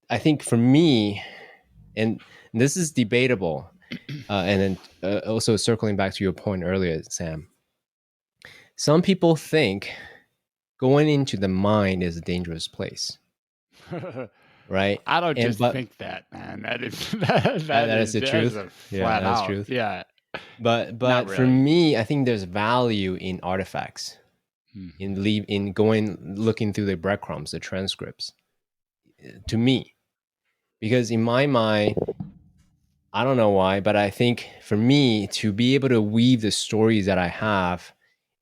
I think for me, and this is debatable, and then also circling back to your point earlier, Sam, some people think going into the mind is a dangerous place. Right? I don't think that, man. That is the truth. Yeah, that's out. Truth. Yeah. But really. For me, I think there's value in artifacts, in looking through the breadcrumbs, the transcripts. To me, because in my mind, I don't know why, but I think for me to be able to weave the stories that I have,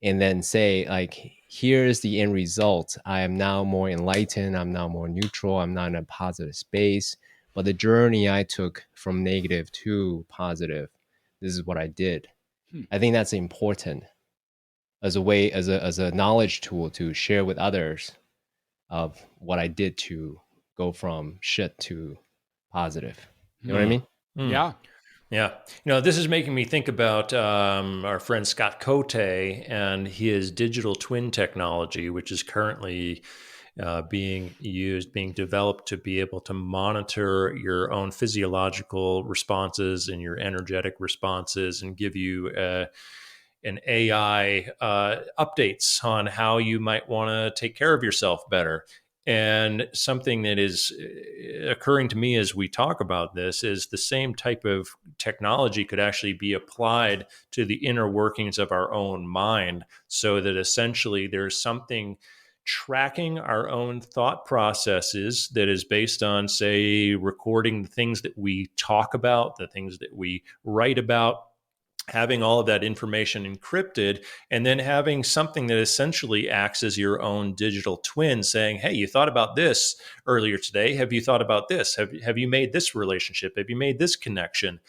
and then say, like, here's the end result. I am now more enlightened. I'm now more neutral. I'm not in a positive space. But the journey I took from negative to positive, this is what I did. I think that's important as a way, as a knowledge tool to share with others of what I did to go from shit to positive. You know what I mean? Yeah. Yeah. This is making me think about our friend Scott Cote and his digital twin technology, which is currently being developed to be able to monitor your own physiological responses and your energetic responses, and give you an AI updates on how you might want to take care of yourself better. And something that is occurring to me as we talk about this is the same type of technology could actually be applied to the inner workings of our own mind, so that essentially there's something tracking our own thought processes that is based on, say, recording the things that we talk about, the things that we write about, having all of that information encrypted, and then having something that essentially acts as your own digital twin saying, hey, you thought about this earlier today. Have you thought about this? Have you made this relationship? Have you made this connection?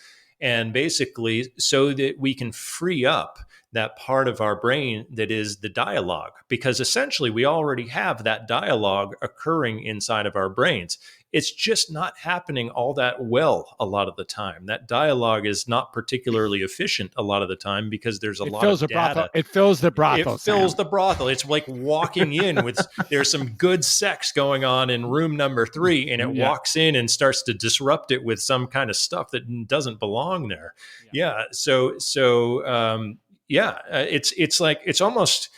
And basically, so that we can free up that part of our brain that is the dialogue, because essentially we already have that dialogue occurring inside of our brains. It's just not happening all that well a lot of the time. That dialogue is not particularly efficient a lot of the time because there's a lot of data. Brothel. It fills the brothel. It fills the brothel. It's like walking in with, there's some good sex going on in room number 3, and it walks in and starts to disrupt it with some kind of stuff that doesn't belong there. It's like, it's almost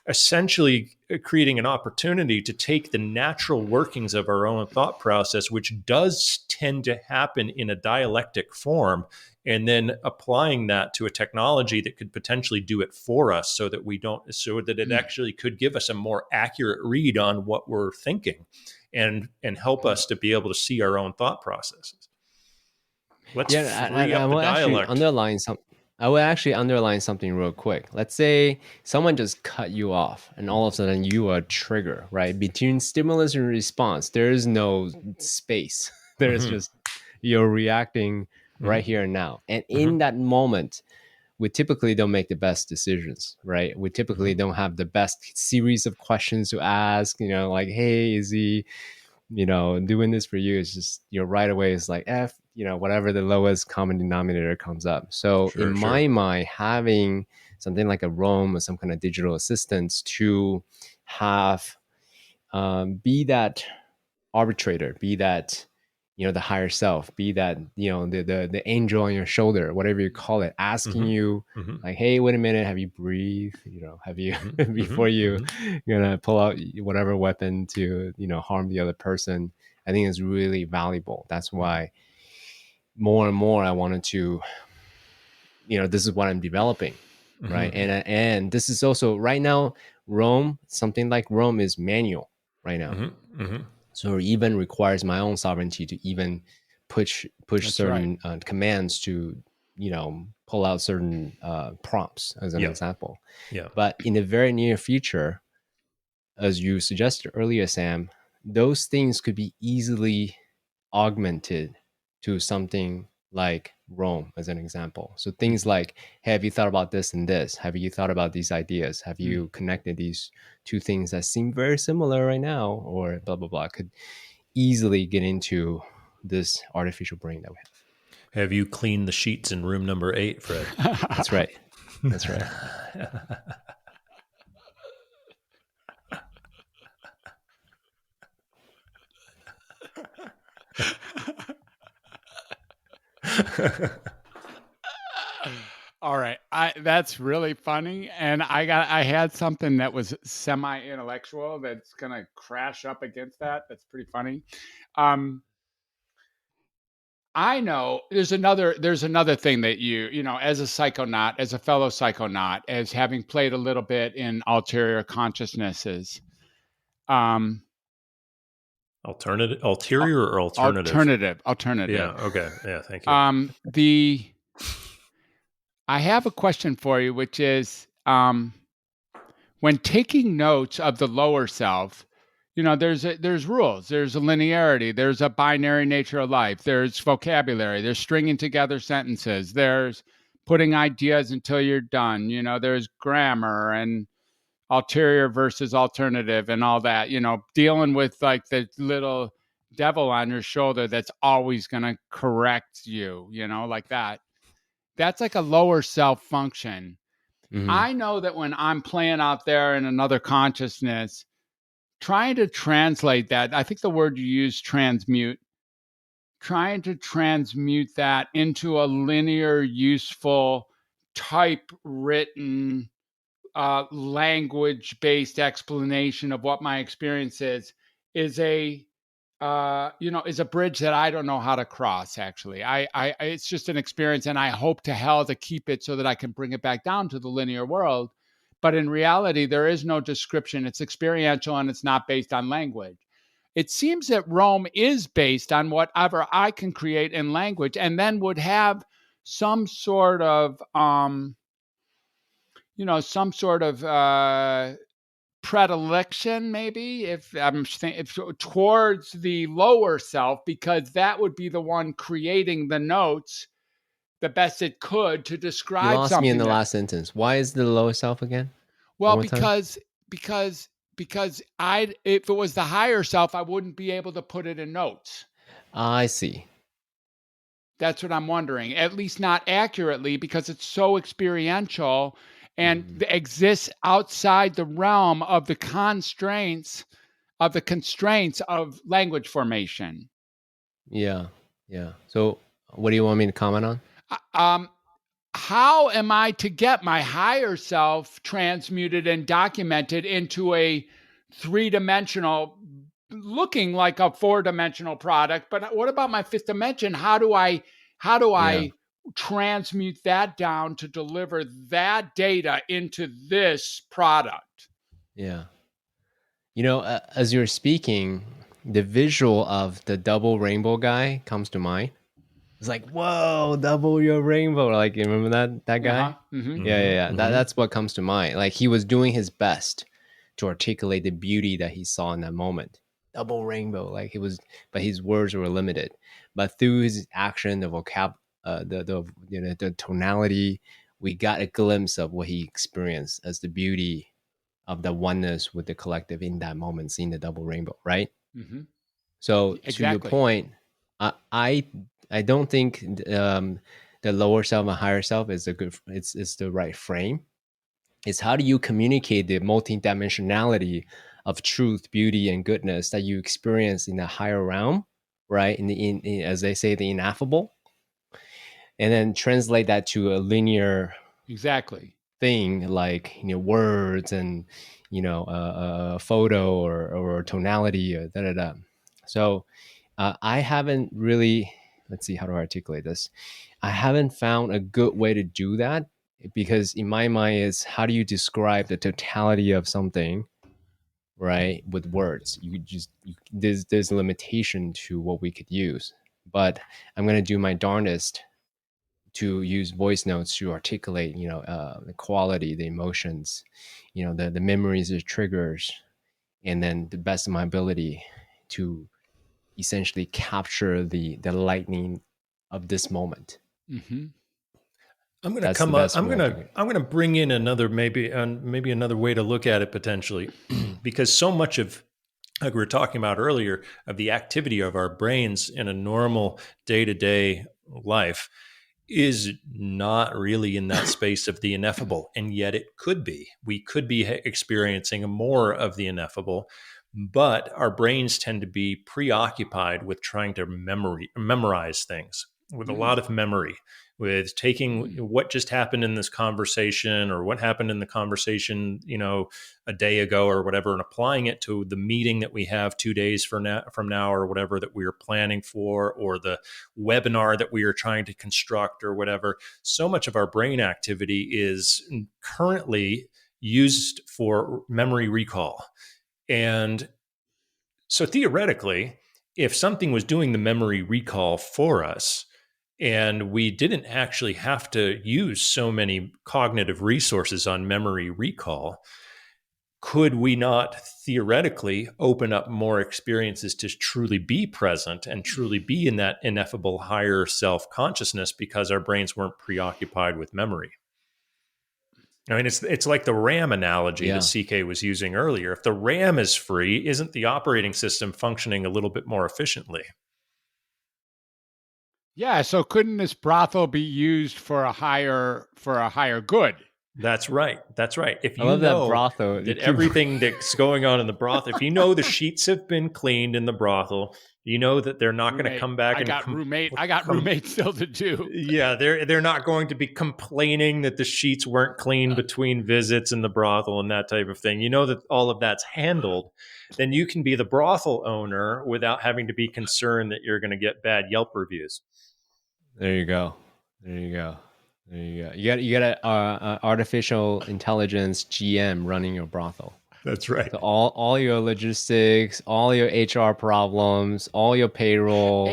essentially creating an opportunity to take the natural workings of our own thought process, which does tend to happen in a dialectic form, and then applying that to a technology that could potentially do it for us, so that it actually could give us a more accurate read on what we're thinking, and help us to be able to see our own thought processes. Let's free up the dialect. I will actually underline something real quick. Let's say someone just cut you off, and all of a sudden you are a trigger, right? Between stimulus and response, there is no space. There's just, you're reacting right here and now. And in that moment, we typically don't make the best decisions, right? We typically don't have the best series of questions to ask, like, hey, is he, doing this for you? It's just, right away, it's like, whatever the lowest common denominator comes up. So my mind, having something like a Roam or some kind of digital assistance to have, be that arbitrator, be that, the higher self, be that, the angel on your shoulder, whatever you call it, asking you like, hey, wait a minute, have you breathed? Have you, before you gonna pull out whatever weapon to, harm the other person. I think is really valuable. That's why more and more I wanted to, this is what I'm developing, right? And this is also right now, Roam, something like Roam is manual right now. So it even requires my own sovereignty to even push certain commands to, pull out certain prompts as an example. But in the very near future, as you suggested earlier, Sam, those things could be easily augmented to something like Roam as an example. So things like, hey, have you thought about this and this? Have you thought about these ideas? Have you connected these two things that seem very similar right now? Or blah, blah, blah, could easily get into this artificial brain that we have. Have you cleaned the sheets in room number 8, Fred? That's right. That's right. All right. That's really funny. And I had something that was semi-intellectual that's going to crash up against that. That's pretty funny. I know there's another thing that as a psychonaut, as a fellow psychonaut, as having played a little bit in ulterior consciousnesses. Ulterior or alternative? Alternative. Yeah. Okay. Yeah. Thank you. I have a question for you, which is, when taking notes of the lower self, there's rules, there's a linearity, there's a binary nature of life, there's vocabulary, there's stringing together sentences, there's putting ideas until you're done, there's grammar and ulterior versus alternative and all that, dealing with like the little devil on your shoulder that's always going to correct you, like that. That's like a lower self function. I know that when I'm playing out there in another consciousness, trying to translate that, I think the word you use, transmute, trying to transmute that into a linear, useful, typewritten, language-based explanation of what my experience is is a is a bridge that I don't know how to cross. Actually, it's just an experience, and I hope to hell to keep it so that I can bring it back down to the linear world. But in reality, there is no description. It's experiential, and it's not based on language. It seems that Rome is based on whatever I can create in language, and then would have some sort of, predilection, maybe, if towards the lower self, because that would be the one creating the notes the best it could to describe You lost something. me in the last sentence. Why is the lower self again? Well, because if it was the higher self, I wouldn't be able to put it in notes. I see. That's what I'm wondering. At least not accurately, because it's so experiential and exists outside the realm of the constraints of language formation. Yeah. So what do you want me to comment on? How am I to get my higher self transmuted and documented into a 3-dimensional, looking like a 4-dimensional product? But what about my 5th dimension? How do I transmute that down to deliver that data into this product? Yeah. As you're speaking, the visual of the double rainbow guy comes to mind. It's like, whoa, double your rainbow. Like, you remember that guy? Uh-huh. Mm-hmm. Yeah. That's what comes to mind. Like, he was doing his best to articulate the beauty that he saw in that moment. Double rainbow. But his words were limited. But through his action, the vocab, the tonality, we got a glimpse of what he experienced as the beauty of the oneness with the collective in that moment, seeing the double rainbow, right? Mm-hmm. So exactly. To your point, I don't think the lower self and higher self is it's the right frame. It's how do you communicate the multidimensionality of truth, beauty, and goodness that you experience in the higher realm, right? In as they say, the ineffable, and then translate that to a linear thing like words and a photo or tonality or da. So I haven't really, let's see how to articulate this. I haven't found a good way to do that, because in my mind is how do you describe the totality of something, right, with words? There's a limitation to what we could use, but I'm going to do my darndest to use voice notes to articulate, the quality, the emotions, the memories, the triggers, and then the best of my ability to essentially capture the lightning of this moment. Mm-hmm. I'm going to come up. I'm going to bring in another maybe another way to look at it potentially, because so much of, like we were talking about earlier, of the activity of our brains in a normal day-to-day life is not really in that space of the ineffable, and yet it could be. We could be experiencing more of the ineffable, but our brains tend to be preoccupied with trying to memorize things, with a lot of memory, with taking what just happened in this conversation or what happened in the conversation, a day ago or whatever, and applying it to the meeting that we have 2 days from now or whatever that we are planning for, or the webinar that we are trying to construct or whatever. So much of our brain activity is currently used for memory recall. And so theoretically, if something was doing the memory recall for us, and we didn't actually have to use so many cognitive resources on memory recall, could we not theoretically open up more experiences to truly be present and truly be in that ineffable higher self-consciousness because our brains weren't preoccupied with memory? I mean, it's like the RAM analogy that CK was using earlier. If the RAM is free, isn't the operating system functioning a little bit more efficiently? Yeah, so couldn't this brothel be used for a higher good? That's right. That's right. If I you love that know brothel. that everything that's going on in the brothel, if you know the sheets have been cleaned in the brothel, you know that they're not going to come back I got roommate still to do. Yeah, they're not going to be complaining that the sheets weren't cleaned between visits in the brothel and that type of thing. You know that all of that's handled. Then you can be the brothel owner without having to be concerned that you're going to get bad Yelp reviews. There you go. There you go. There you go. You got a artificial intelligence GM running your brothel. That's right. So all your logistics, all your HR problems, all your payroll,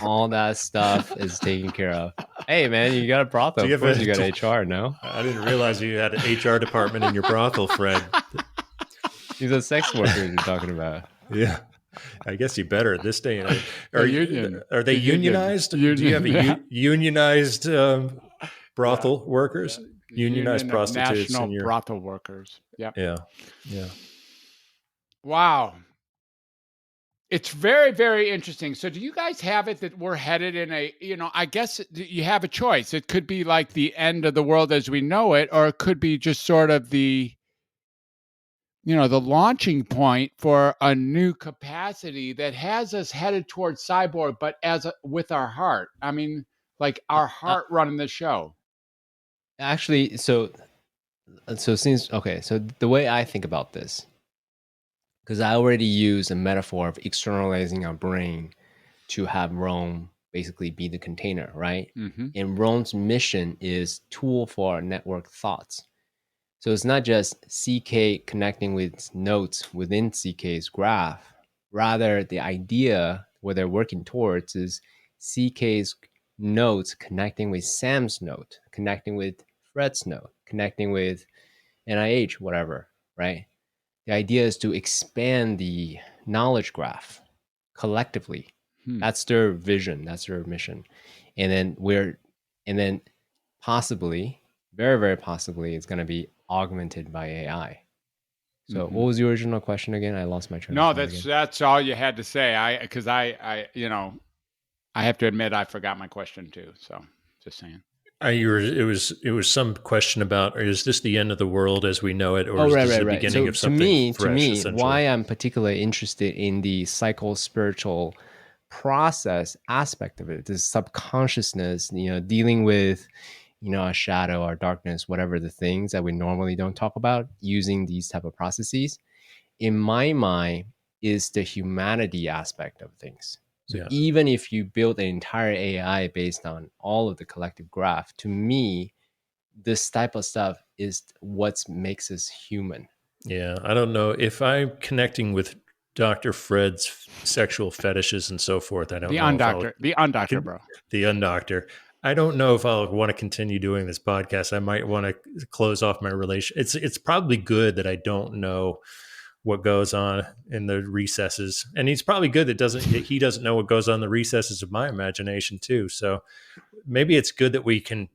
all that stuff is taken care of. Hey man, you got a brothel. Of course you got HR, no? I didn't realize you had an HR department in your brothel, Fred. These are sex workers you're talking about. Yeah. I guess you better at this day and age. Are they unionized? Union. Do you have a unionized brothel workers? Unionized prostitutes? National brothel workers. Yep. Yeah. Yeah. Wow. It's very, very interesting. So do you guys have it that we're headed in a, I guess you have a choice. It could be like the end of the world as we know it, or it could be just sort of the launching point for a new capacity that has us headed towards cyborg, but with our heart. I mean, like our heart running the show. Actually, so the way I think about this, because I already use a metaphor of externalizing our brain to have Rome basically be the container, right? Mm-hmm. And Rome's mission is tool for our network thoughts. So it's not just CK connecting with nodes within CK's graph. Rather, the idea where they're working towards is CK's nodes connecting with Sam's node, connecting with Fred's node, connecting with NIH, whatever, right? The idea is to expand the knowledge graph collectively. That's their vision. That's their mission. And then possibly, very, very possibly, it's going to be augmented by AI. So what was the original question again? I lost my train of thought. That's all you had to say. I have to admit I forgot my question too. So just saying. It was some question about, is this the end of the world as we know it, or is this the beginning of something fresh? To me, why I'm particularly interested in the psycho-spiritual process aspect of it, this subconsciousness, dealing with, our shadow, our darkness, whatever the things that we normally don't talk about, using these type of processes, in my mind, is the humanity aspect of things. So even if you build an entire AI based on all of the collective graph, to me, this type of stuff is what makes us human. Yeah, I don't know if I'm connecting with Dr. Fred's sexual fetishes and so forth. I don't know. The undoctor, bro. The undoctor. I don't know if I'll want to continue doing this podcast. I might want to close off my relation. It's probably good that I don't know what goes on in the recesses, and it's probably good that he doesn't know what goes on in the recesses of my imagination too. So maybe it's good that we can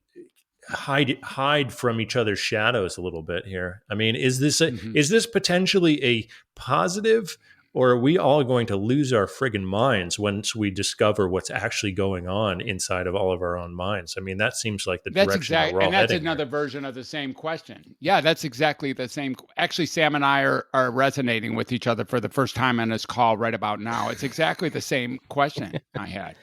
hide from each other's shadows a little bit here. I mean, is this potentially a positive, or are we all going to lose our friggin' minds once we discover what's actually going on inside of all of our own minds? I mean, that seems like the direction we're all heading. And that's another version of the same question. Yeah, that's exactly the same. Actually, Sam and I are resonating with each other for the first time on this call right about now. It's exactly the same question I had.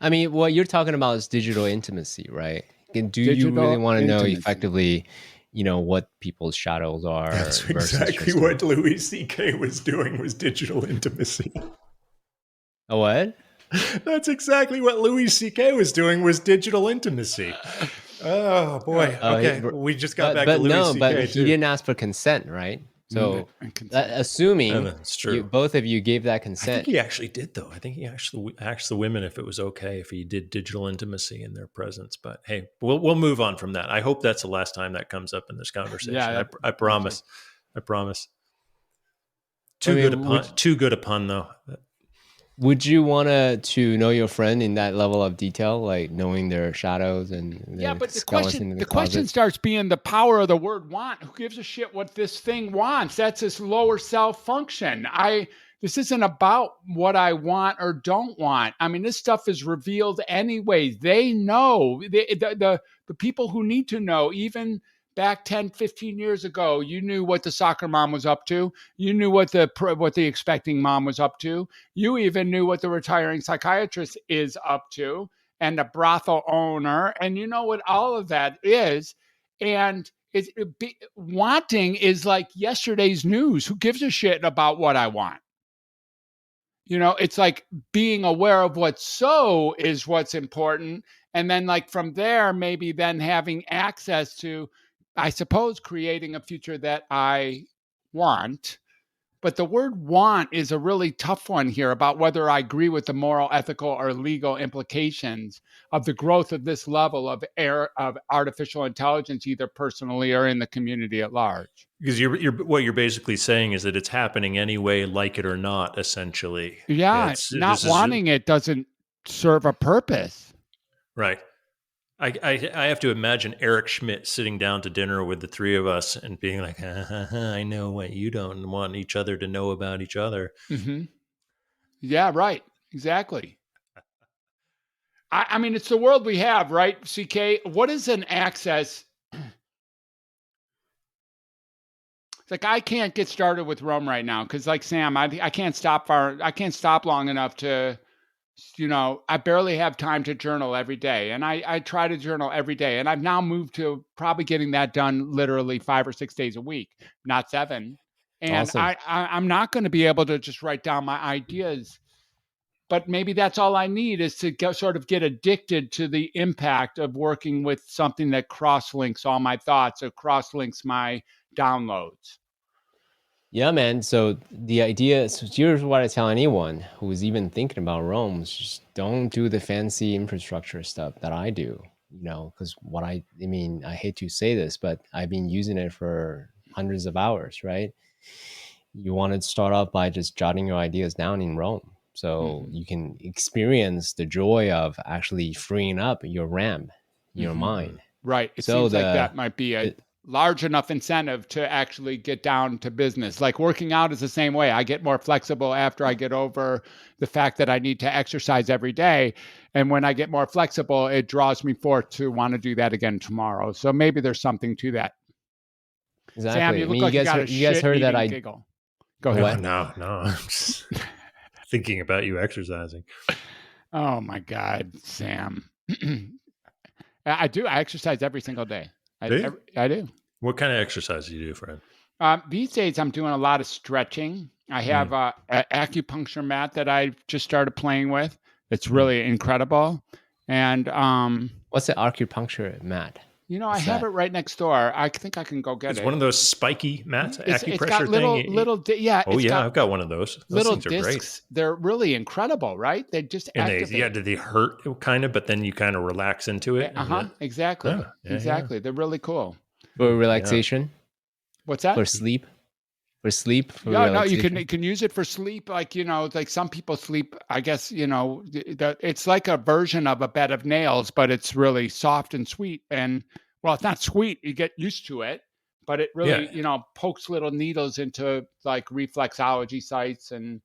I mean, what you're talking about is digital intimacy, right? Do you really want to know effectively, what people's shadows are? That's exactly what Louis CK was doing, was digital intimacy. A what? That's exactly what Louis CK was doing, was digital intimacy. Oh boy. Okay. We just got back to Louis CK. But he didn't ask for consent, right? So assuming both of you gave that consent. I think he actually did, though. I think he actually asked the women if it was okay if he did digital intimacy in their presence. But hey, we'll move on from that. I hope that's the last time that comes up in this conversation. Yeah, I promise. I promise. Too good a pun, though. Would you want to know your friend in that level of detail, like knowing their shadows and but the question starts being the power of the word want. Who gives a shit what this thing wants? That's its lower self function. This isn't about what I want or don't want. I mean, this stuff is revealed anyway. They know, the people who need to know, even back 10, 15 years ago, you knew what the soccer mom was up to. You knew what the expecting mom was up to. You even knew what the retiring psychiatrist is up to, and the brothel owner. And you know what all of that is. And wanting is like yesterday's news. Who gives a shit about what I want? It's like being aware of what's so is what's important. And then like from there, maybe then having access to, I suppose, creating a future that I want. But the word want is a really tough one here about whether I agree with the moral, ethical, or legal implications of the growth of this level of artificial intelligence, either personally or in the community at large. Because what you're basically saying is that it's happening anyway, like it or not, essentially. Yeah, not wanting it doesn't serve a purpose. Right. I have to imagine Eric Schmidt sitting down to dinner with the three of us and being like, I know what you don't want each other to know about each other. Mm-hmm. Yeah, right. Exactly. I mean, it's the world we have, right, CK? What is an access? It's like I can't get started with Rome right now because, like Sam, I can't stop I can't stop long enough to, I barely have time to journal every day, and I try to journal every day, and I've now moved to probably getting that done literally 5 or 6 days a week, not 7. And awesome. I'm not going to be able to just write down my ideas, but maybe that's all I need is to sort of get addicted to the impact of working with something that cross-links all my thoughts or cross-links my downloads. Yeah, man. So the idea, so here's what I tell anyone who's even thinking about Rome: is just don't do the fancy infrastructure stuff that I do, because I hate to say this, but I've been using it for hundreds of hours, right? You want to start off by just jotting your ideas down in Rome. So you can experience the joy of actually freeing up your RAM, your mind. Right. It seems like that might be a large enough incentive to actually get down to business. Like working out is the same way. I get more flexible after I get over the fact that I need to exercise every day. And when I get more flexible, it draws me forth to want to do that again tomorrow. So maybe there's something to that. Exactly. Sam, you look like you guys heard that I giggle. Go ahead. No. I'm just thinking about you exercising. Oh my God, Sam. I do. I exercise every single day. I do. What kind of exercise do you do, friend? These days, I'm doing a lot of stretching. I have an acupuncture mat that I just started playing with. It's really incredible. And what's the acupuncture mat? I have it right next door. I think I can go get it. It's one of those spiky mats, acupressure it's got little, I've got one of those. Little discs. Great. They're really incredible, right? They just activate. Do they hurt kind of, but then you kind of relax into it? Exactly. Yeah, exactly. Yeah. They're really cool. For relaxation? What's that? For sleep? No, you can use it for sleep. Like, like some people sleep, I guess, it's like a version of a bed of nails, but it's really soft and sweet. And well, it's not sweet. You get used to it, but it really, pokes little needles into like reflexology sites. And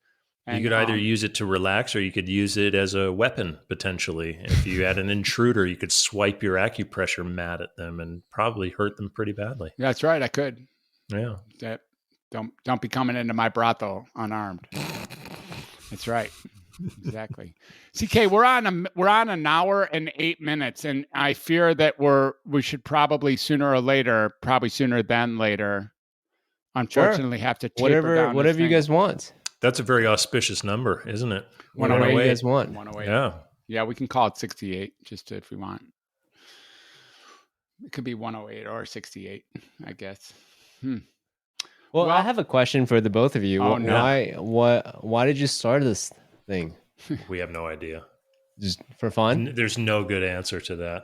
you could either use it to relax or you could use it as a weapon, potentially. If you had an intruder, you could swipe your acupressure mat at them and probably hurt them pretty badly. That's right. I could. Yeah. Don't be coming into my brothel unarmed. That's right. Exactly. CK, we're on an hour and 8 minutes, and I fear that we should probably sooner than later, unfortunately, have to taper down whatever you guys want. That's a very auspicious number, isn't it? 108. You guys want? 108. Yeah, we can call it 68 just if we want. It could be 108 or 68, I guess. Well, I have a question for the both of you. Why did you start this thing? We have no idea. Just for fun? There's no good answer to that.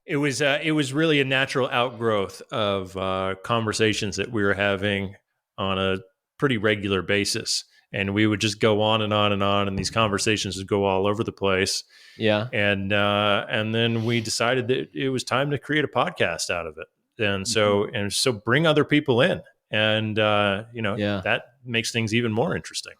It was really a natural outgrowth of conversations that we were having on a pretty regular basis. And we would just go on and on and on, and these conversations would go all over the place. Yeah. And then we decided that it was time to create a podcast out of it. And so bring other people in, and that makes things even more interesting.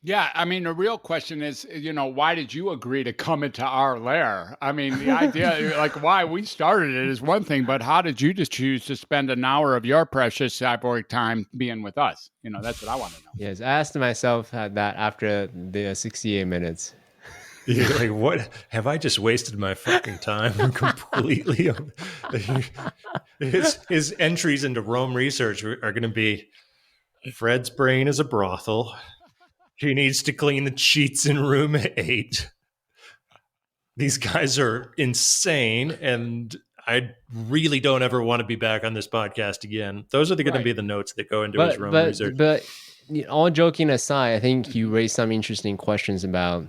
Yeah, I mean, the real question is, why did you agree to come into our lair? I mean, the idea, like why we started it is one thing, but how did you just choose to spend an hour of your precious cyborg time being with us? That's what I want to know. Yes, I asked myself that after the 68 minutes. You're like, what? Have I just wasted my fucking time completely? His entries into Rome research are going to be Fred's brain is a brothel. He needs to clean the sheets in room 8. These guys are insane, and I really don't ever want to be back on this podcast again. Those are going to be the notes that go into his Rome research. But all joking aside, I think you raised some interesting questions about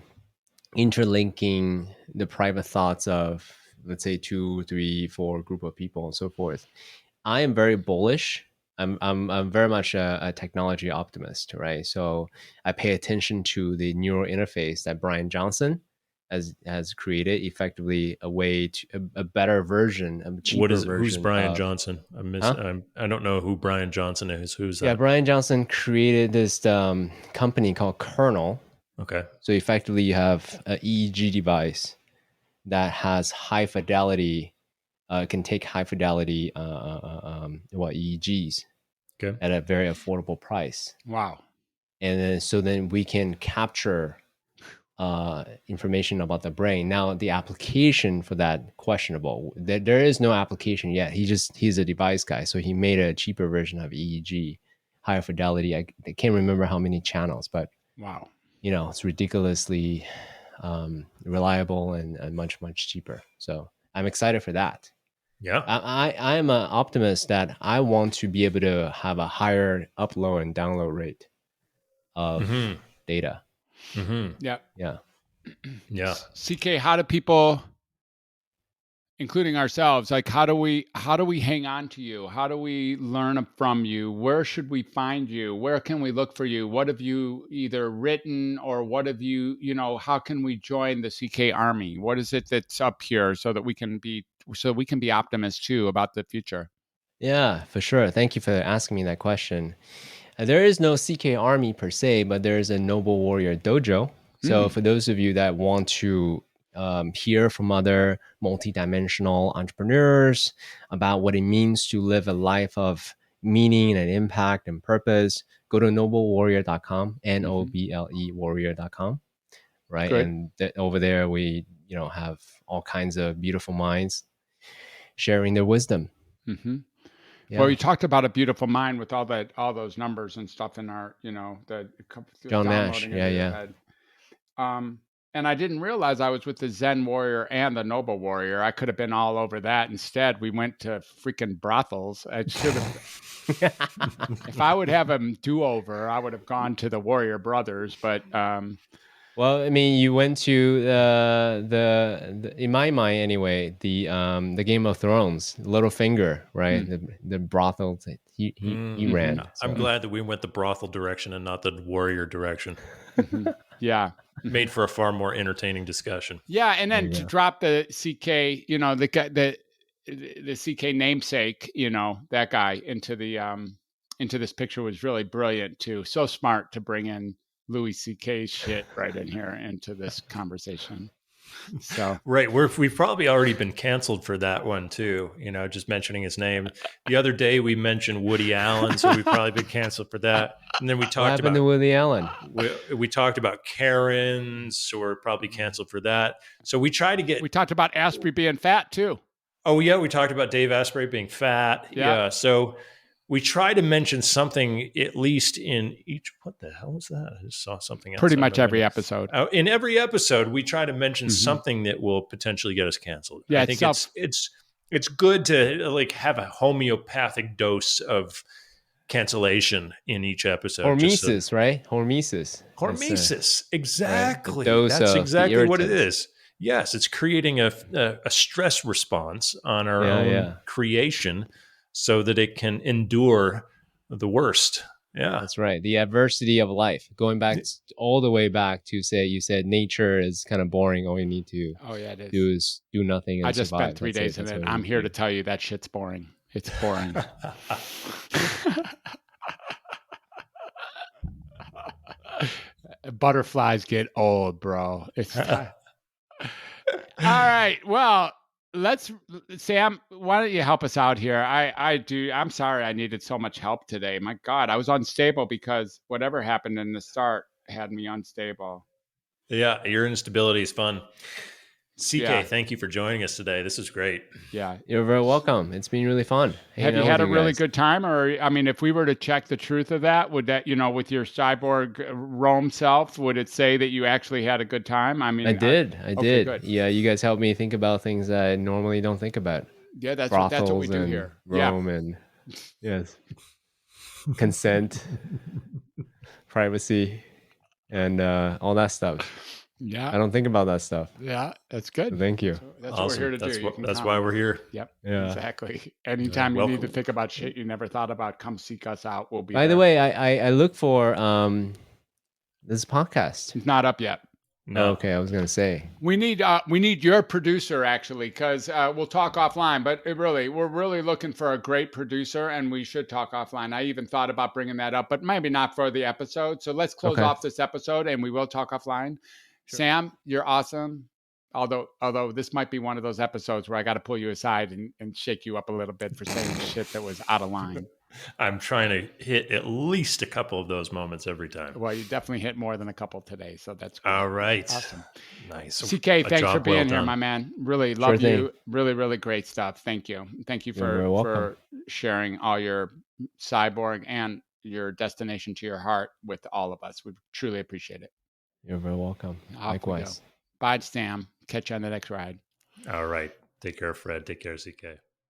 interlinking the private thoughts of, let's say, 2, 3, 4 group of people and so forth. I am very bullish. I'm very much a technology optimist, right? So I pay attention to the neural interface that Brian Johnson has created, effectively a way to a better version, a cheaper version. Who's Brian Johnson? I don't know who Brian Johnson is. Who's that? Yeah, Brian Johnson created this company called Kernel. Okay. So effectively, you have an EEG device that has high fidelity, can take high fidelity EEGs at a very affordable price. Wow. And then we can capture information about the brain. Now, the application for that, questionable. There is no application yet. He's a device guy, so he made a cheaper version of EEG, higher fidelity. I can't remember how many channels, but wow, it's ridiculously reliable and much, much cheaper. So I'm excited for that. Yeah, I am an optimist that I want to be able to have a higher upload and download rate of data. Mm-hmm. Yeah. CK, how do people, including ourselves, like how do we hang on to you? How do we learn from you? Where should we find you? Where can we look for you? What have you either written, or what have you, how can we join the CK Army? What is it that's up here so we can be optimists too about the future? Yeah, for sure. Thank you for asking me that question. There is no CK Army per se, but there is a Noble Warrior Dojo. So for those of you that want to hear from other multidimensional entrepreneurs about what it means to live a life of meaning and impact and purpose, go to noblewarrior.com, NOBLE warrior.com, right? Good. And over there, we have all kinds of beautiful minds sharing their wisdom. Mm-hmm. Yeah. Well, you talked about a beautiful mind with all those numbers and stuff in our, the John Nash. Yeah. And I didn't realize I was with the Zen Warrior and the Noble Warrior. I could have been all over that. Instead, we went to freaking brothels. I should have. If I would have a do-over, I would have gone to the Warrior Brothers. But well, I mean, you went to the in my mind anyway, the Game of Thrones, Littlefinger, right? The brothel that he ran. So. I'm glad that we went the brothel direction and not the warrior direction. Yeah. Made for a far more entertaining discussion. Yeah, and then to drop the CK, the CK namesake, that guy into this picture was really brilliant too. So smart to bring in Louis CK shit right in here into this conversation. So right, we've probably already been canceled for that one too. Just mentioning his name. The other day we mentioned Woody Allen, so we've probably been canceled for that. And then we talked about Woody Allen. We talked about Karens, so we're probably canceled for that. So we talked about Asprey being fat too. Oh yeah, we talked about Dave Asprey being fat. Yeah. So we try to mention something at least in each. What the hell was that? I just saw something else. Pretty much every episode. In every episode, we try to mention something that will potentially get us canceled. Yeah, I think it's good to have a homeopathic dose of cancellation in each episode. Hormesis, right? Hormesis. Exactly. Right. That's exactly what it is. Yes, it's creating a stress response on our own creation, so that it can endure the worst. Yeah, that's right. The adversity of life. Going back all the way back to you said nature is kind of boring. All you need to do is do nothing. And I just survive. spent 3 days in it. I'm here to tell you that shit's boring. It's boring. Butterflies get old, bro. It's time. All right. Well, Sam, why don't you help us out here? I'm sorry I needed so much help today. My God, I was unstable because whatever happened in the start had me unstable. Yeah, your instability is fun. CK, thank you for joining us today. This is great. Yeah. You're very welcome. It's been really fun. Have you had a really good time? Or, I mean, if we were to check the truth of that, would that, with your cyborg Rome self, would it say that you actually had a good time? I mean, I did. Okay, good. Yeah, you guys helped me think about things I normally don't think about. Yeah, that's what we do here. Rome and yes. Consent, privacy, and all that stuff. Yeah. I don't think about that stuff. Yeah, that's good. So thank you. That's awesome. what we're here to do. That's why we're here. Yep. Yeah. Exactly. Anytime you need to think about shit you never thought about, come seek us out. We'll be By the way, I look for this podcast. It's not up yet. No. Okay, I was gonna say we need your producer actually, because we'll talk offline. But we're really looking for a great producer, and we should talk offline. I even thought about bringing that up, but maybe not for the episode. So let's close off this episode, and we will talk offline. Sure. Sam, you're awesome. Although this might be one of those episodes where I got to pull you aside and shake you up a little bit for saying shit that was out of line. I'm trying to hit at least a couple of those moments every time. Well, you definitely hit more than a couple today, so that's great. All right. Awesome. Nice. CK, thanks for being here, my man. Really love you. Really, really great stuff. Thank you. Thank you for sharing all your cyborg and your destination to your heart with all of us. We truly appreciate it. You're very welcome. Likewise. Bye, Sam. Catch you on the next ride. All right. Take care, Fred. Take care, CK.